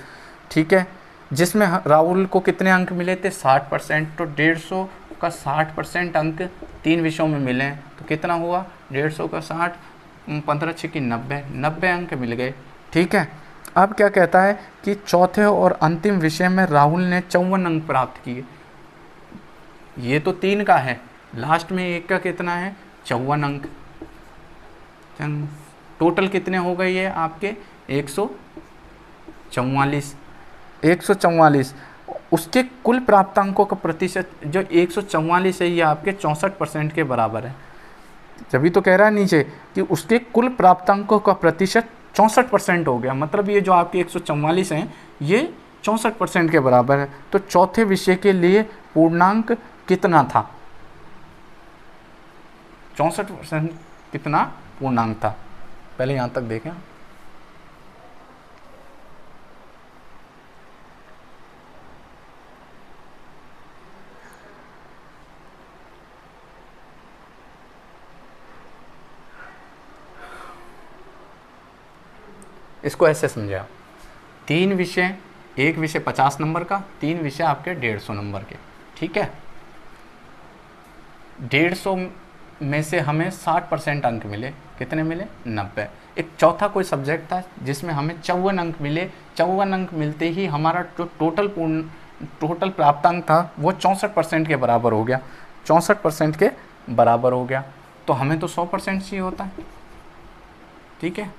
ठीक है। जिसमें राहुल को कितने अंक मिले थे 60%, तो 150 का 60% अंक 3 विषयों में मिले हैं, तो कितना हुआ 150 का 60, 15 6 की 90 अंक मिल गए, ठीक है। अब क्या कहता है कि चौथे और अंतिम विषय में राहुल ने 54 अंक प्राप्त किए। ये तो 3 का है, लास्ट में एक का कितना है 54 अंक, टोटल कितने हो गए ये आपके 144। उसके कुल प्राप्तांकों का प्रतिशत जो 144 है ये आपके 64% के बराबर है। तभी तो कह रहा है नीचे कि उसके कुल प्राप्तांकों का प्रतिशत 64% हो गया, मतलब ये जो आपके 144 हैं ये 64% के बराबर है। तो चौथे विषय के लिए पूर्णांक कितना था, 64% कितना पूर्णांक था, पहले यहाँ तक देखें। इसको ऐसे समझे आप, 3 विषय, एक विषय 50 नंबर का, 3 विषय आपके 150 नंबर के, ठीक है। 150 में से हमें 60% अंक मिले, कितने मिले 90। एक चौथा कोई सब्जेक्ट था जिसमें हमें 54 अंक मिले। 54 अंक मिलते ही हमारा जो टोटल प्राप्तांक था वो 64% के बराबर हो गया, 64% के बराबर हो गया। तो हमें तो 100% चाहिए होता है, ठीक है।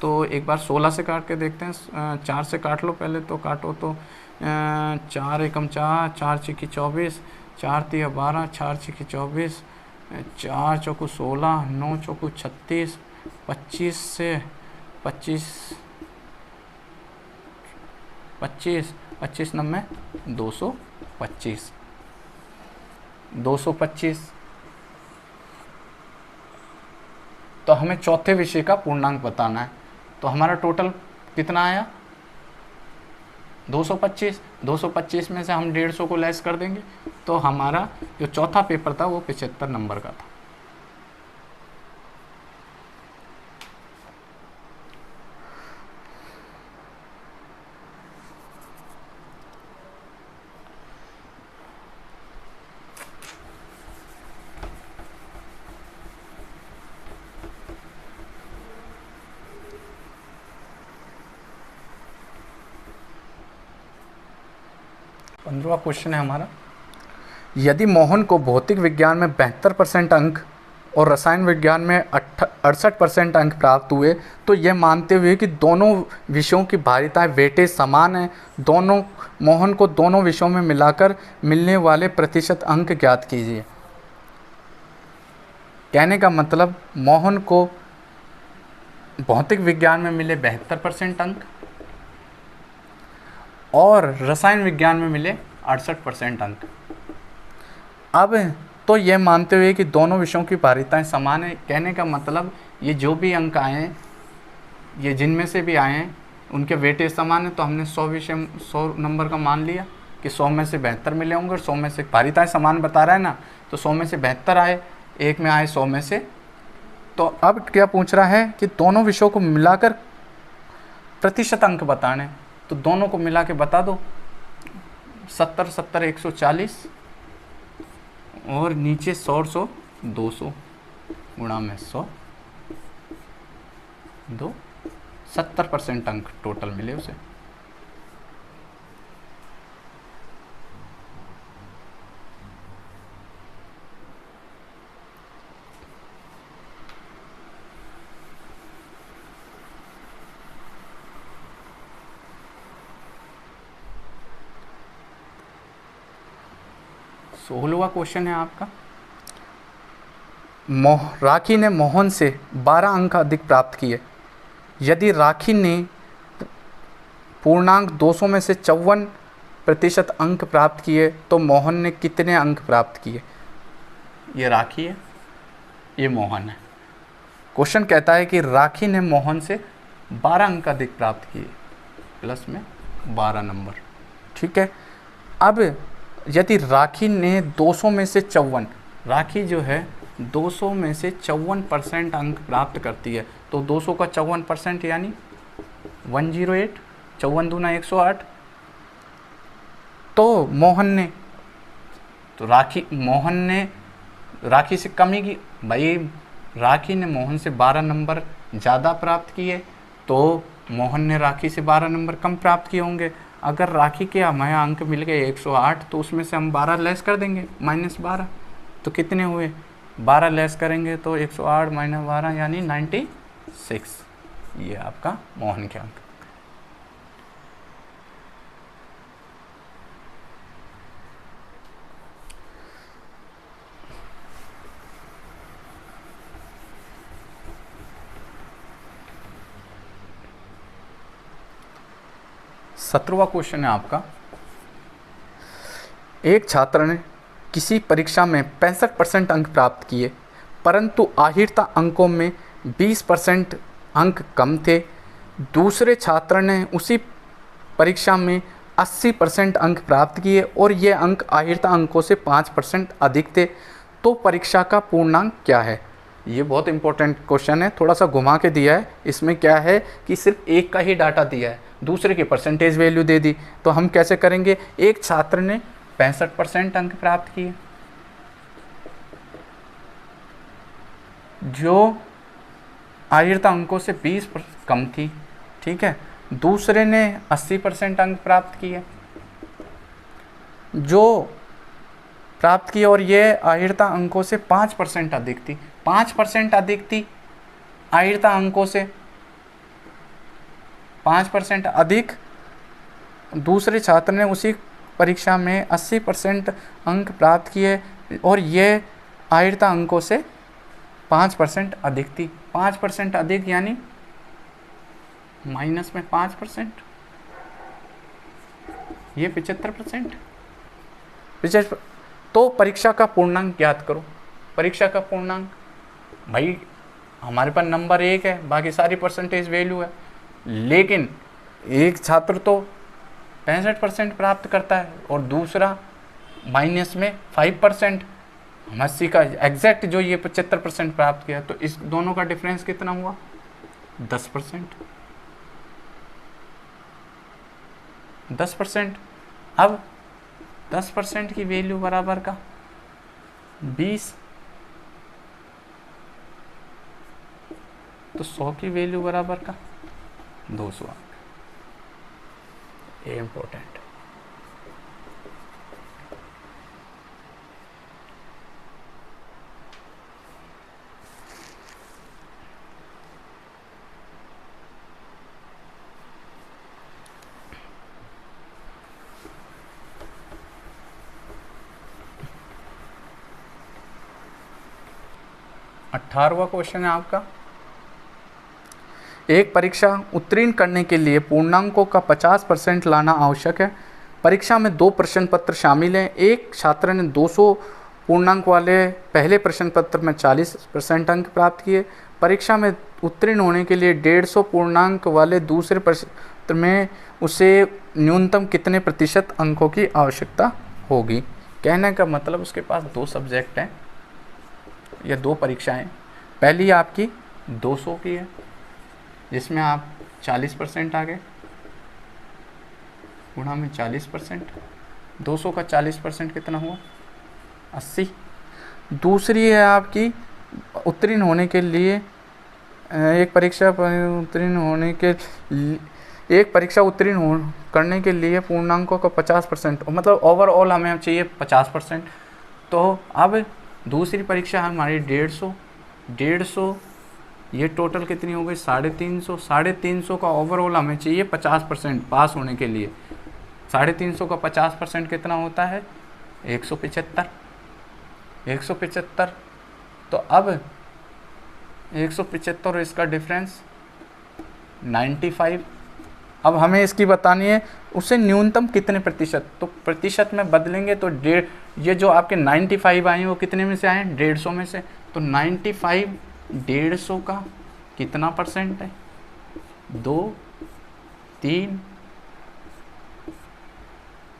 तो एक बार 16 से काट के देखते हैं, 4 से काट लो पहले, तो काटो तो 4 एकम 4, 4 छिकी 24, 4 तिया 12, 4 छिकी 24, 4 चौकू 16, 9 चौकू 36, 25 से 25 नंबर 225। तो हमें चौथे विषय का पूर्णांक बताना है, तो हमारा टोटल कितना आया 225 में से हम 150 को लेस कर देंगे, तो हमारा जो चौथा पेपर था वो 75 नंबर का था। पंद्रहवां क्वेश्चन है हमारा, यदि मोहन को भौतिक विज्ञान में 72% अंक और रसायन विज्ञान में 68% अंक प्राप्त हुए, तो यह मानते हुए कि दोनों विषयों की भारिता वेटेज समान है, मोहन को दोनों विषयों में मिलाकर मिलने वाले प्रतिशत अंक ज्ञात कीजिए। कहने का मतलब मोहन को भौतिक विज्ञान में मिले 72% अंक और रसायन विज्ञान में मिले 68% अंक। अब तो ये मानते हुए कि दोनों विषयों की पारिताएं समान है, कहने का मतलब ये जो भी अंक आए हैं, ये जिनमें से भी आए हैं उनके वेटेज समान है, तो हमने 100 नंबर का मान लिया कि 100 में से 72 मिले होंगे, और 100 में से पारिताएं समान बता रहा है ना, तो 100 में से 72 आए, एक में आए 100 में से। तो अब क्या पूछ रहा है कि दोनों विषयों को मिलाकर प्रतिशत अंक बताने, तो दोनों को मिला के बता दो। 70 70 140 और नीचे 100 200 गुणा में 100 2 70% अंक टोटल मिले उसे। सोलहवां क्वेश्चन है आपका। राखी ने मोहन से 12 अंक अधिक प्राप्त किए। यदि राखी ने पूर्णांक 200 में से 54% अंक प्राप्त किए तो मोहन ने कितने अंक प्राप्त किए? ये राखी है, ये मोहन है। क्वेश्चन कहता है कि राखी ने मोहन से 12 अंक अधिक प्राप्त किए, प्लस में 12 नंबर, ठीक है। अब यदि राखी ने 200 में से 54, राखी जो है 200 में से 54% अंक प्राप्त करती है, तो 200 का 54% यानी 108, 54 दूना 108। तो मोहन ने, तो मोहन ने राखी से कमी की, भाई राखी ने मोहन से 12 नंबर ज़्यादा प्राप्त किए, तो मोहन ने राखी से 12 नंबर कम प्राप्त किए होंगे। अगर राखी के हमें अंक मिल गए 108, तो उसमें से हम 12 लेस कर देंगे, -12, तो कितने हुए? 12 लेस करेंगे तो 108 - 12 यानी 96। ये आपका मोहन के अंक। सत्रहवां क्वेश्चन है आपका। एक छात्र ने किसी परीक्षा में 65% अंक प्राप्त किए, परंतु आहिरता अंकों में 20% अंक कम थे। दूसरे छात्र ने उसी परीक्षा में 80% अंक प्राप्त किए और ये अंक आहिरता अंकों से 5% अधिक थे, तो परीक्षा का पूर्णांक क्या है? ये बहुत इंपॉर्टेंट क्वेश्चन है, थोड़ा सा घुमा के दिया है। इसमें क्या है कि सिर्फ एक का ही डाटा दिया है, दूसरे की परसेंटेज वैल्यू दे दी। तो हम कैसे करेंगे? एक छात्र ने 65% अंक प्राप्त किए, जो आहिरता अंकों से 20 कम थी, ठीक है। दूसरे ने 80% अंक प्राप्त किए, जो प्राप्त किए, और ये आहिरता अंकों से 5% अधिक थी। 5% अधिक थी आहिरता अंकों से, 5% अधिक। दूसरे छात्र ने उसी परीक्षा में 80% अंक प्राप्त किए और ये आहिरता अंकों से 5% अधिक थी। 5% अधिक यानी माइनस में 5%, ये 75%। तो परीक्षा का पूर्णांक ज्ञात करो। परीक्षा का पूर्णांक, भाई हमारे पास नंबर 1 है, बाकी सारी परसेंटेज वैल्यू है, लेकिन एक छात्र तो 65% प्राप्त करता है और दूसरा माइनस में 5%। हम 80 का एग्जैक्ट जो ये 75% प्राप्त किया, तो इस दोनों का डिफरेंस कितना हुआ? 10%। 10%। अब 10% की वैल्यू बराबर का 20, तो 100 की वैल्यू बराबर का 200 अंक। ये इम्पोर्टेंट। अठारहवां क्वेश्चन है आपका। एक परीक्षा उत्तीर्ण करने के लिए पूर्णांकों का 50% लाना आवश्यक है। परीक्षा में 2 प्रश्न पत्र शामिल हैं। एक छात्र ने 200 पूर्णांक वाले पहले प्रश्न पत्र में 40% अंक प्राप्त किए। परीक्षा में उत्तीर्ण होने के लिए 150 पूर्णांक वाले दूसरे प्रश्न में उसे न्यूनतम कितने प्रतिशत अंकों की आवश्यकता होगी। कहने का मतलब उसके पास 2 सब्जेक्ट हैं या 2 परीक्षाएं। पहली आपकी 200 की है जिसमें आप 40% आ गए, गुणा में 40%, 200 का 40% कितना हुआ 80। दूसरी है आपकी उत्तीर्ण होने के लिए एक परीक्षा करने के लिए पूर्णांकों का 50%, मतलब ओवरऑल हमें चाहिए 50%। तो अब दूसरी परीक्षा हमारी 150 ये टोटल कितनी हो गई 350 का ओवरऑल हमें चाहिए 50% पास होने के लिए। 350 का 50% कितना होता है 175। तो अब 175 और इसका डिफरेंस 95। अब हमें इसकी बतानी है उसे न्यूनतम कितने प्रतिशत, तो प्रतिशत में बदलेंगे तो ये जो आपके 95 आए वो कितने में से आए 150 में से। तो 95 150 का कितना परसेंट है 2 3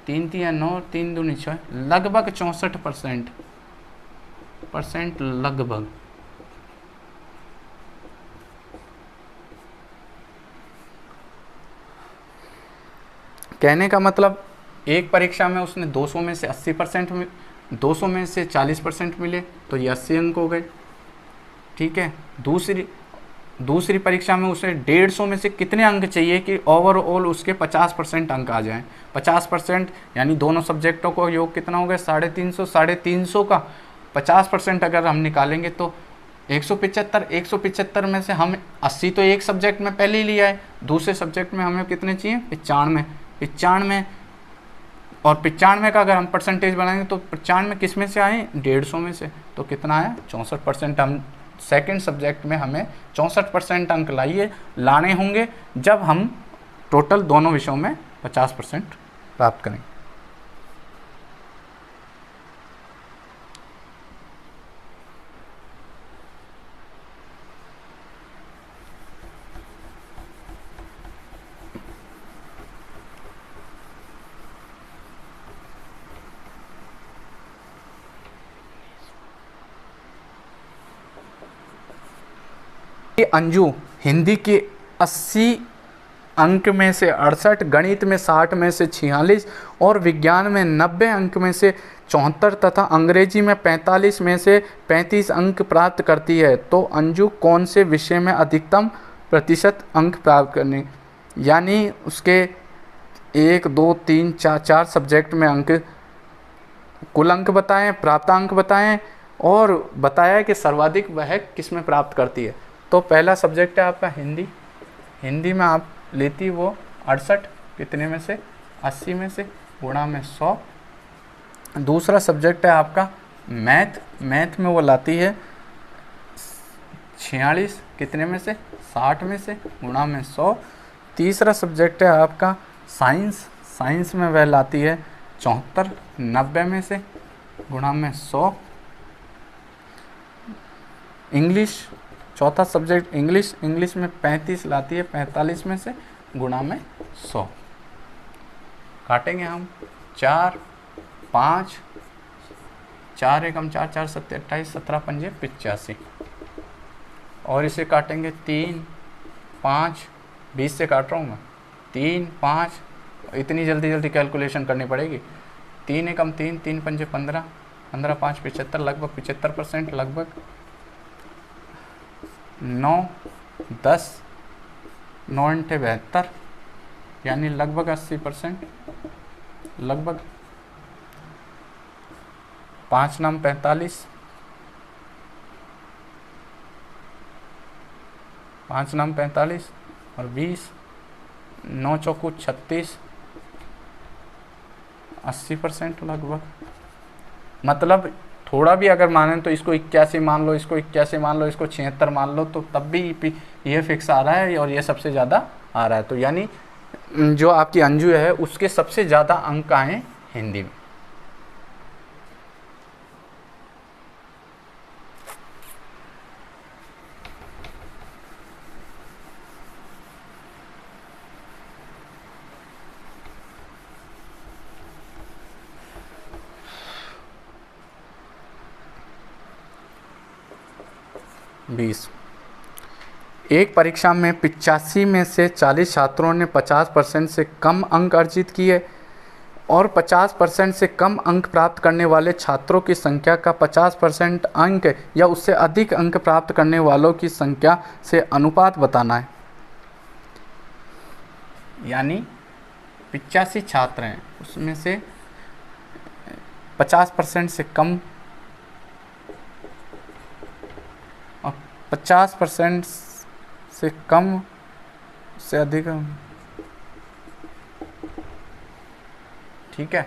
3 3 9 3 दूनी 6 लगभग 64% लगभग। कहने का मतलब एक परीक्षा में उसने 200 में से 80% 200 में से 40% मिले तो ये 80 अंक हो गए, ठीक है। दूसरी परीक्षा में उसे 150 में से कितने अंक चाहिए कि ओवरऑल उसके 50% अंक आ जाएं। 50% यानी दोनों सब्जेक्टों को योग कितना हो गया 350 का 50% अगर हम निकालेंगे तो 175 में से हम 80 तो एक सब्जेक्ट में पहले ही लिया है, दूसरे सब्जेक्ट में हमें कितने चाहिए 95 और 95 का अगर हम परसेंटेज बनाएंगे तो 95 किस में से आए 150 में से, तो कितना आया 64%। हम सेकंड सब्जेक्ट में हमें 64% अंक लाने होंगे जब हम टोटल दोनों विषयों में 50% प्राप्त करेंगे। अंजू हिंदी के 80 अंक में से 68, गणित में 60 में से 46 और विज्ञान में 90 अंक में से 74 तथा अंग्रेजी में 45 में से 35 अंक प्राप्त करती है, तो अंजू कौन से विषय में अधिकतम प्रतिशत अंक प्राप्त करने, यानी उसके 1 2 3 4 सब्जेक्ट में अंक कुल अंक बताएं, प्राप्तांक बताएं और बताया कि सर्वाधिक वह किस में प्राप्त करती है। तो पहला सब्जेक्ट है आपका हिंदी में आप लेती वो 68 कितने में से 80 में से गुणा में 100। दूसरा सब्जेक्ट है आपका मैथ में वो लाती है 46 कितने में से 60 में से गुणा में 100। तीसरा सब्जेक्ट है आपका साइंस में वह लाती है 74 90 में से गुणा में 100। इंग्लिश चौथा सब्जेक्ट इंग्लिश में 35 लाती है 45 में से गुणा में 100। काटेंगे हम 4 5 4 एकम 4 4 7 28 17 पंजे 85 और इसे काटेंगे 3 5 20 से काट रहा हूँ मैं 3 5 इतनी जल्दी कैलकुलेशन करनी पड़ेगी। 3 एकम 3 3 पंजे 15 15 5 75 लगभग 75% लगभग 9 10 9 × 72 यानी लगभग 80% लगभग 5 9 45 5 9 45 और 20 9 चौकू 36 80% लगभग। मतलब थोड़ा भी अगर माने तो इसको 81 मान लो, इसको 81 मान लो, इसको 76 मान लो, तो तब भी ये फिक्स आ रहा है और ये सबसे ज़्यादा आ रहा है। तो यानी जो आपकी अंजू है उसके सबसे ज़्यादा अंक आए हिंदी में। बीस, एक परीक्षा में 85 में से 40 छात्रों ने 50% से कम अंक अर्जित किए और 50% से कम अंक प्राप्त करने वाले छात्रों की संख्या का 50% अंक या उससे अधिक अंक प्राप्त करने वालों की संख्या से अनुपात बताना है। यानी 85 छात्र हैं, उसमें से 50% से कम और 50% से कम से अधिक, ठीक है,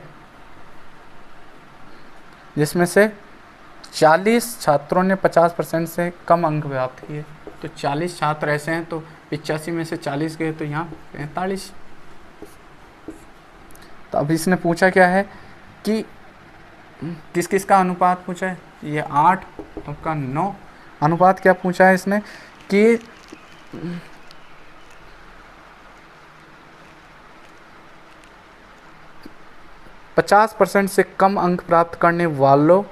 जिसमें से 40 छात्रों ने 50% से कम अंक प्राप्त किए। तो 40 छात्र ऐसे हैं, तो 85 में से 40 गए तो यहाँ 45। तो अब इसने पूछा क्या है कि किस किस का अनुपात पूछा है, ये 8 आपका 9 अनुपात क्या पूछा है इसने कि 50% से कम अंक प्राप्त करने वालों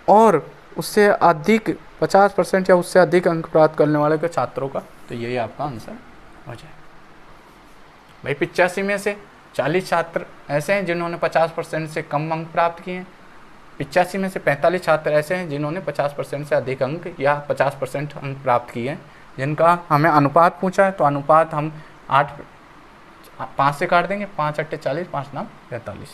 और उससे अधिक 50% या उससे अधिक अंक प्राप्त करने वाले के छात्रों का। तो यही आपका आंसर हो जाए। भाई 85 में से 40 छात्र ऐसे हैं जिन्होंने 50% से कम अंक प्राप्त किए हैं, 85 में से 45 छात्र ऐसे हैं जिन्होंने 50% से अधिक अंक या 50% अंक प्राप्त किए हैं, जिनका हमें अनुपात पूछा है। तो अनुपात हम 5 से काट देंगे, 5 अट्ठे 40, 5 9 45।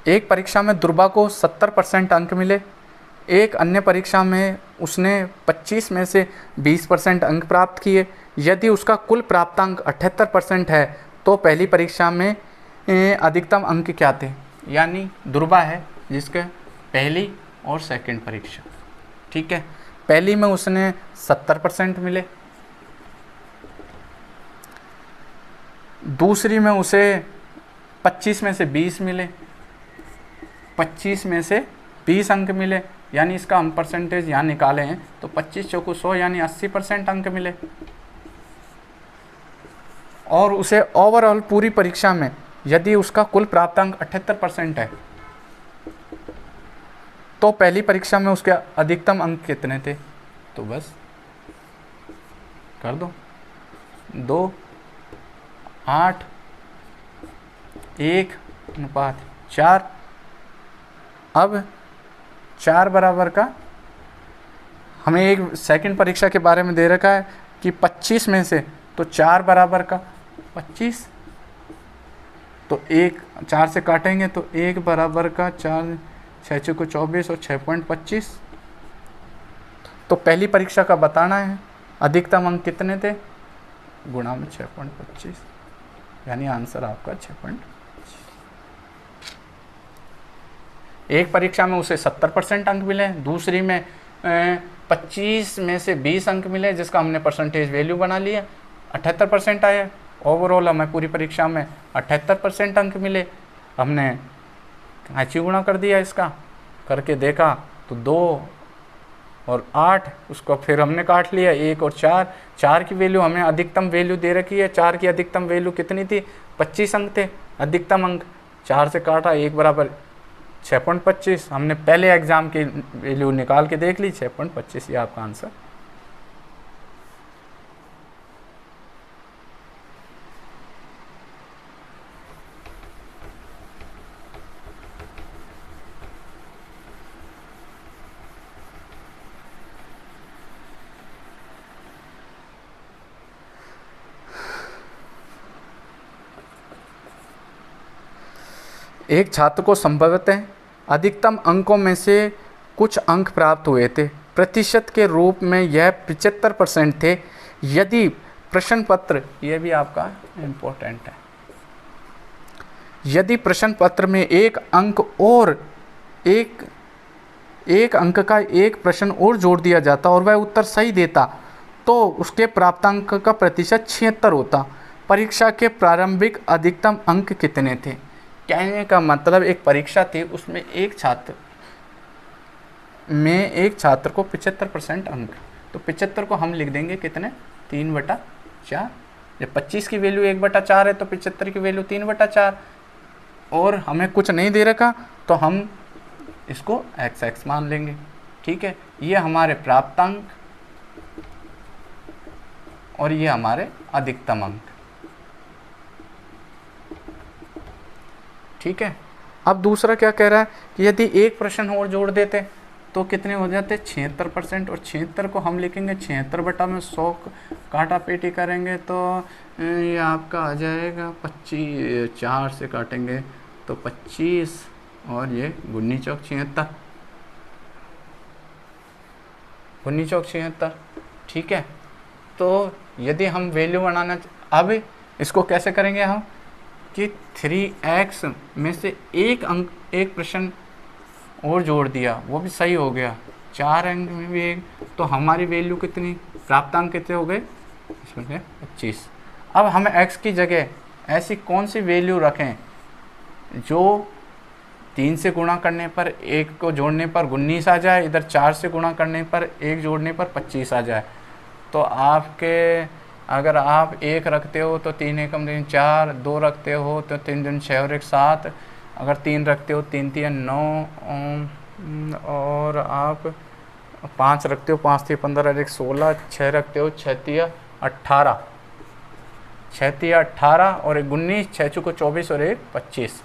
एक परीक्षा में दुर्बा को 70% अंक मिले, एक अन्य परीक्षा में उसने 25 में से 20% अंक प्राप्त किए। यदि उसका कुल प्राप्तांक 78% है तो पहली परीक्षा में अधिकतम अंक क्या थे। यानी दुर्बा है जिसके पहली और सेकंड परीक्षा, ठीक है, पहली में उसने 70% मिले, दूसरी में उसे 25 में से 20 मिले, 25 में से 20 अंक मिले। यानी इसका हम परसेंटेज यहाँ निकाले हैं तो 25 चौको 100 यानी 80% अंक मिले। और उसे ओवरऑल पूरी परीक्षा में यदि उसका कुल प्राप्तांक 78% है तो पहली परीक्षा में उसके अधिकतम अंक कितने थे। तो बस कर दो, 2 8 1 अनुपात 4। अब 4 बराबर का हमें एक सेकंड परीक्षा के बारे में दे रखा है कि 25 में से, तो 4 बराबर का 25, तो 1 4 से काटेंगे तो 1 बराबर का 4 6 6 को 24 और 6.25। तो पहली परीक्षा का बताना है अधिकतम अंक कितने थे, गुणा में 6.25, यानी आंसर आपका 6.25। एक परीक्षा में उसे 70% अंक मिले, दूसरी में 25 में से 20 अंक मिले जिसका हमने परसेंटेज वैल्यू बना लिया, 78% आया। ओवरऑल हमें पूरी परीक्षा में 78% अंक मिले। हमने ऐसी गुणा कर दिया, इसका करके देखा तो 2 और 8, उसको फिर हमने काट लिया 1 और 4। 4 की वैल्यू हमें अधिकतम वैल्यू दे रखी है, 4 की अधिकतम वैल्यू कितनी थी, 25 अंक थे अधिकतम अंक। 4 से काटा 1 बराबर 6.25, हमने पहले एग्जाम की वैल्यू निकाल के देख ली 6.25, ये आपका आंसर। एक छात्र को संभवतः अधिकतम अंकों में से कुछ अंक प्राप्त हुए थे, प्रतिशत के रूप में यह 75% थे यदि प्रश्न पत्र, यह भी आपका इम्पोर्टेंट है, यदि प्रश्न पत्र में एक अंक और एक अंक का एक प्रश्न और जोड़ दिया जाता और वह उत्तर सही देता तो उसके प्राप्तांक का प्रतिशत 76 होता। परीक्षा के प्रारंभिक अधिकतम अंक कितने थे? कहने का मतलब एक परीक्षा थी, उसमें एक छात्र को 75% अंक, तो 75 को हम लिख देंगे कितने, 3/4। जब 25 की वैल्यू 1/4 है तो 75 की वैल्यू 3/4, और हमें कुछ नहीं दे रखा तो हम इसको x मान लेंगे। ठीक है, ये हमारे प्राप्तांक और ये हमारे अधिकतम अंक। ठीक है, अब दूसरा क्या कह रहा है कि यदि एक प्रश्न और जोड़ देते तो कितने हो जाते, 76%, और 76 को हम लिखेंगे 76/100 काटा पेटी करेंगे तो ये आपका आ जाएगा 25, 4 से काटेंगे तो 25, और ये 19 चौक 76, 19 चौक 76। ठीक है, तो यदि हम वैल्यू बनाना, अब इसको कैसे करेंगे हम कि 3x में से एक अंक, एक प्रश्न और जोड़ दिया, वो भी सही हो गया, 4 अंक में भी एक, तो हमारी वैल्यू कितनी, प्राप्तांक कितने हो गए, इसमें से 25। अब हम x की जगह ऐसी कौन सी वैल्यू रखें जो 3 से गुणा करने पर 1 को जोड़ने पर 19 आ जाए, इधर 4 से गुणा करने पर 1 जोड़ने पर 25 आ जाए। तो आपके अगर आप 1 रखते हो तो 3 एकम 3 4, 2 रखते हो तो 3 दूनी 6 और 1 7, अगर 3 रखते हो 3 3 9, और आप 5 रखते हो 5 3 15 और 1 16, 6 रखते हो 6 3 18, 6 3 18 और 1 19, 6 चौको 24 और 1 25,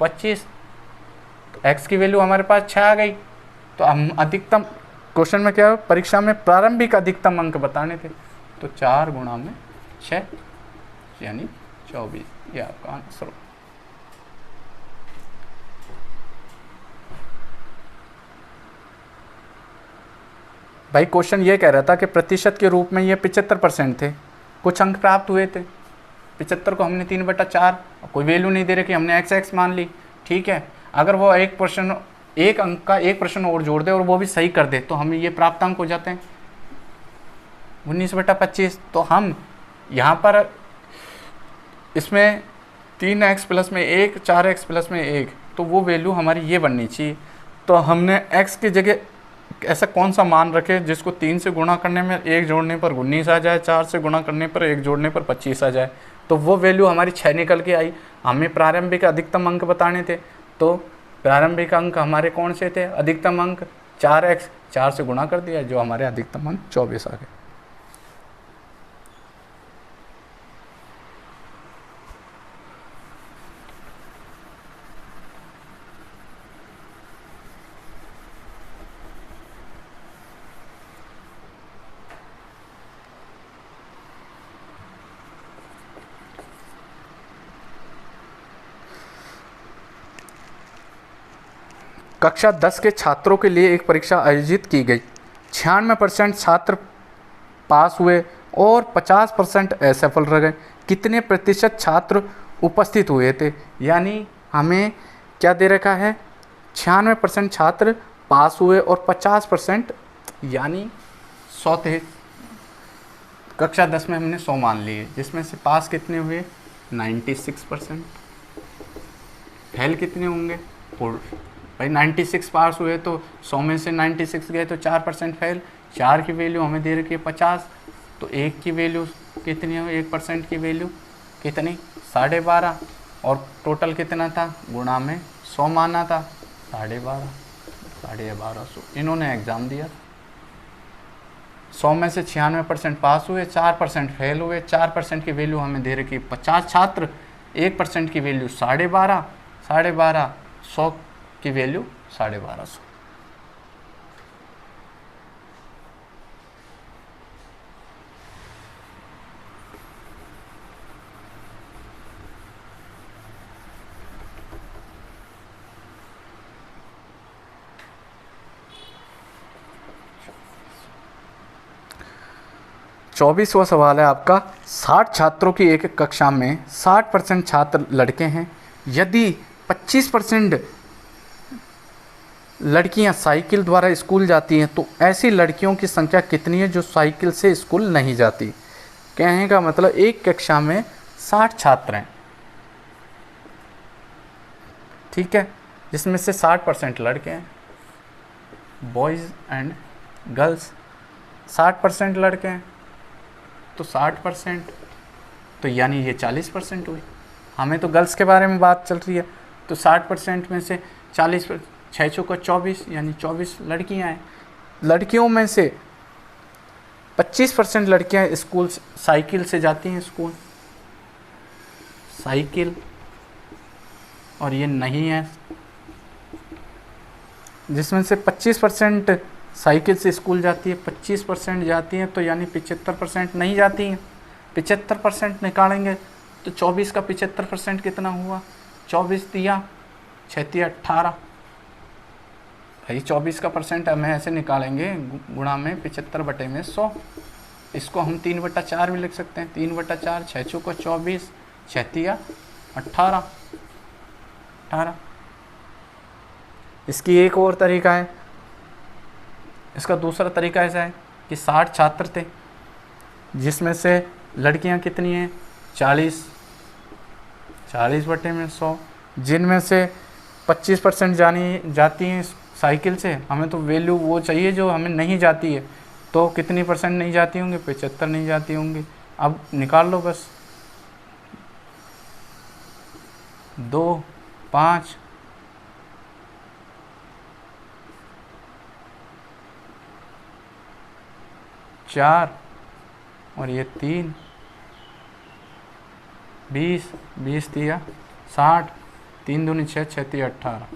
25। x की वैल्यू हमारे पास 6 आ गई, तो हम अधिकतम, क्वेश्चन में क्या है, परीक्षा में प्रारंभिक अधिकतम अंक बताने थे, तो 4 गुणा में 6 यानी 24, ये आपका आंसर। भाई क्वेश्चन ये कह रहा था कि प्रतिशत के रूप में ये 75% थे, कुछ अंक प्राप्त हुए थे, 75 को हमने 3/4, कोई वैल्यू नहीं दे रही कि हमने x मान ली। ठीक है, अगर वो एक प्रश्न, एक अंक का एक प्रश्न और जोड़ दे और वो भी सही कर दे तो हमें ये प्राप्तांक हो जाते हैं 19/25। तो हम यहाँ पर इसमें 3x प्लस में 1, 4x प्लस में 1, तो वो वैल्यू हमारी ये बननी चाहिए। तो हमने x की जगह ऐसा कौन सा मान रखे जिसको 3 से गुणा करने में 1 जोड़ने पर 19 आ जाए, 4 से गुणा करने पर 1 जोड़ने पर 25 आ जाए, तो वो वैल्यू हमारी 6 निकल के आई। हमें प्रारंभिक अधिकतम अंक बताने थे, तो प्रारंभिक अंक हमारे कौन से थे, अधिकतम अंक 4x, 4 से गुणा कर दिया, जो हमारे अधिकतम अंक 24 आ गए। कक्षा 10 के छात्रों के लिए एक परीक्षा आयोजित की गई। 96% छात्र पास हुए और 50% असफल रह गए। कितने प्रतिशत छात्र उपस्थित हुए थे? यानी हमें क्या दे रखा है, 96% छात्र पास हुए और 50% यानी 100 थे। कक्षा 10 में हमने 100 मान लिए, जिसमें से पास कितने हुए, 96%। फेल कितने होंगे, भाई 96 पास हुए तो 100 में से 96 गए तो 4% फेल। 4 की वैल्यू हमें दे रखी है 50, तो 1 की वैल्यू कितनी है, 1% की वैल्यू कितनी, 12.5, और टोटल कितना था, गुणा में 100 माना था, 12.5, 1250। इन्होंने एग्ज़ाम दिया, 100 में से 96% पास हुए, 4% फेल हुए। 4% की वैल्यू हमें दे रखी 50 छात्र, 1% की वैल्यू 12.5, 12.5, 100 की वैल्यू 1250। 24वां सवाल है आपका, 60 छात्रों की एक कक्षा में 60% छात्र लड़के हैं, यदि 25% लड़कियां साइकिल द्वारा स्कूल जाती हैं तो ऐसी लड़कियों की संख्या कितनी है जो साइकिल से स्कूल नहीं जाती। कहने का मतलब एक कक्षा में 60 छात्र हैं, ठीक है, जिसमें से 60% लड़के हैं, बॉयज़ एंड गर्ल्स। 60% लड़के हैं तो 60%, तो यानी ये 40% हुई। हमें तो गर्ल्स के बारे में बात चल रही है, तो 60% में से 40, 6 चौका 24, यानी 24 लड़कियां हैं। लड़कियों में से 25% लड़कियां स्कूल साइकिल से जाती हैं स्कूल, साइकिल, और ये नहीं है, जिसमें से 25% साइकिल से स्कूल जाती है, 25% जाती हैं, तो यानी 75% नहीं जाती हैं। 75% निकालेंगे तो 24 का 75% कितना हुआ, 24 दिया 6 दिया 18, भाई 24 का परसेंट हमें ऐसे निकालेंगे गुणा में 75/100। इसको हम 3/4 भी लिख सकते हैं, 3/4, 6 चौका 24, 6 दिया 18। इसकी एक और तरीका है, इसका दूसरा तरीका ऐसा है कि 60 छात्र थे, जिसमें से लड़कियां कितनी हैं, 40, 40/100, जिनमें से 25% जाती हैं साइकिल से। हमें तो वैल्यू वो चाहिए जो हमें नहीं जाती है, तो कितनी % नहीं जाती होंगी, 75 नहीं जाती होंगी। अब निकाल लो बस, 2, 5, 4 और ये 3, 20, 20 दिया 60, 3 दूनी 6, 6 दिया 18।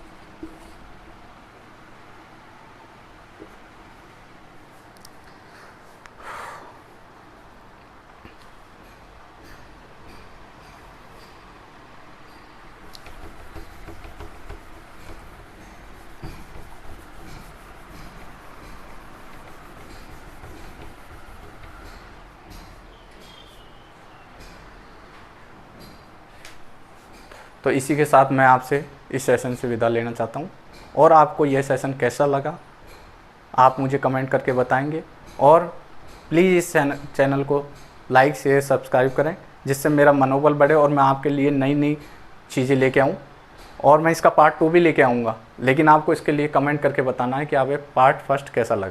तो इसी के साथ मैं आपसे इस सेशन से विदा लेना चाहता हूँ, और आपको यह सेशन कैसा लगा आप मुझे कमेंट करके बताएंगे, और प्लीज़ इस चैनल को लाइक शेयर सब्सक्राइब करें, जिससे मेरा मनोबल बढ़े और मैं आपके लिए नई नई चीज़ें लेके आऊँ। और मैं इसका पार्ट 2 भी लेके आऊँगा, लेकिन आपको इसके लिए कमेंट करके बताना है कि आप पार्ट 1 कैसा लगा।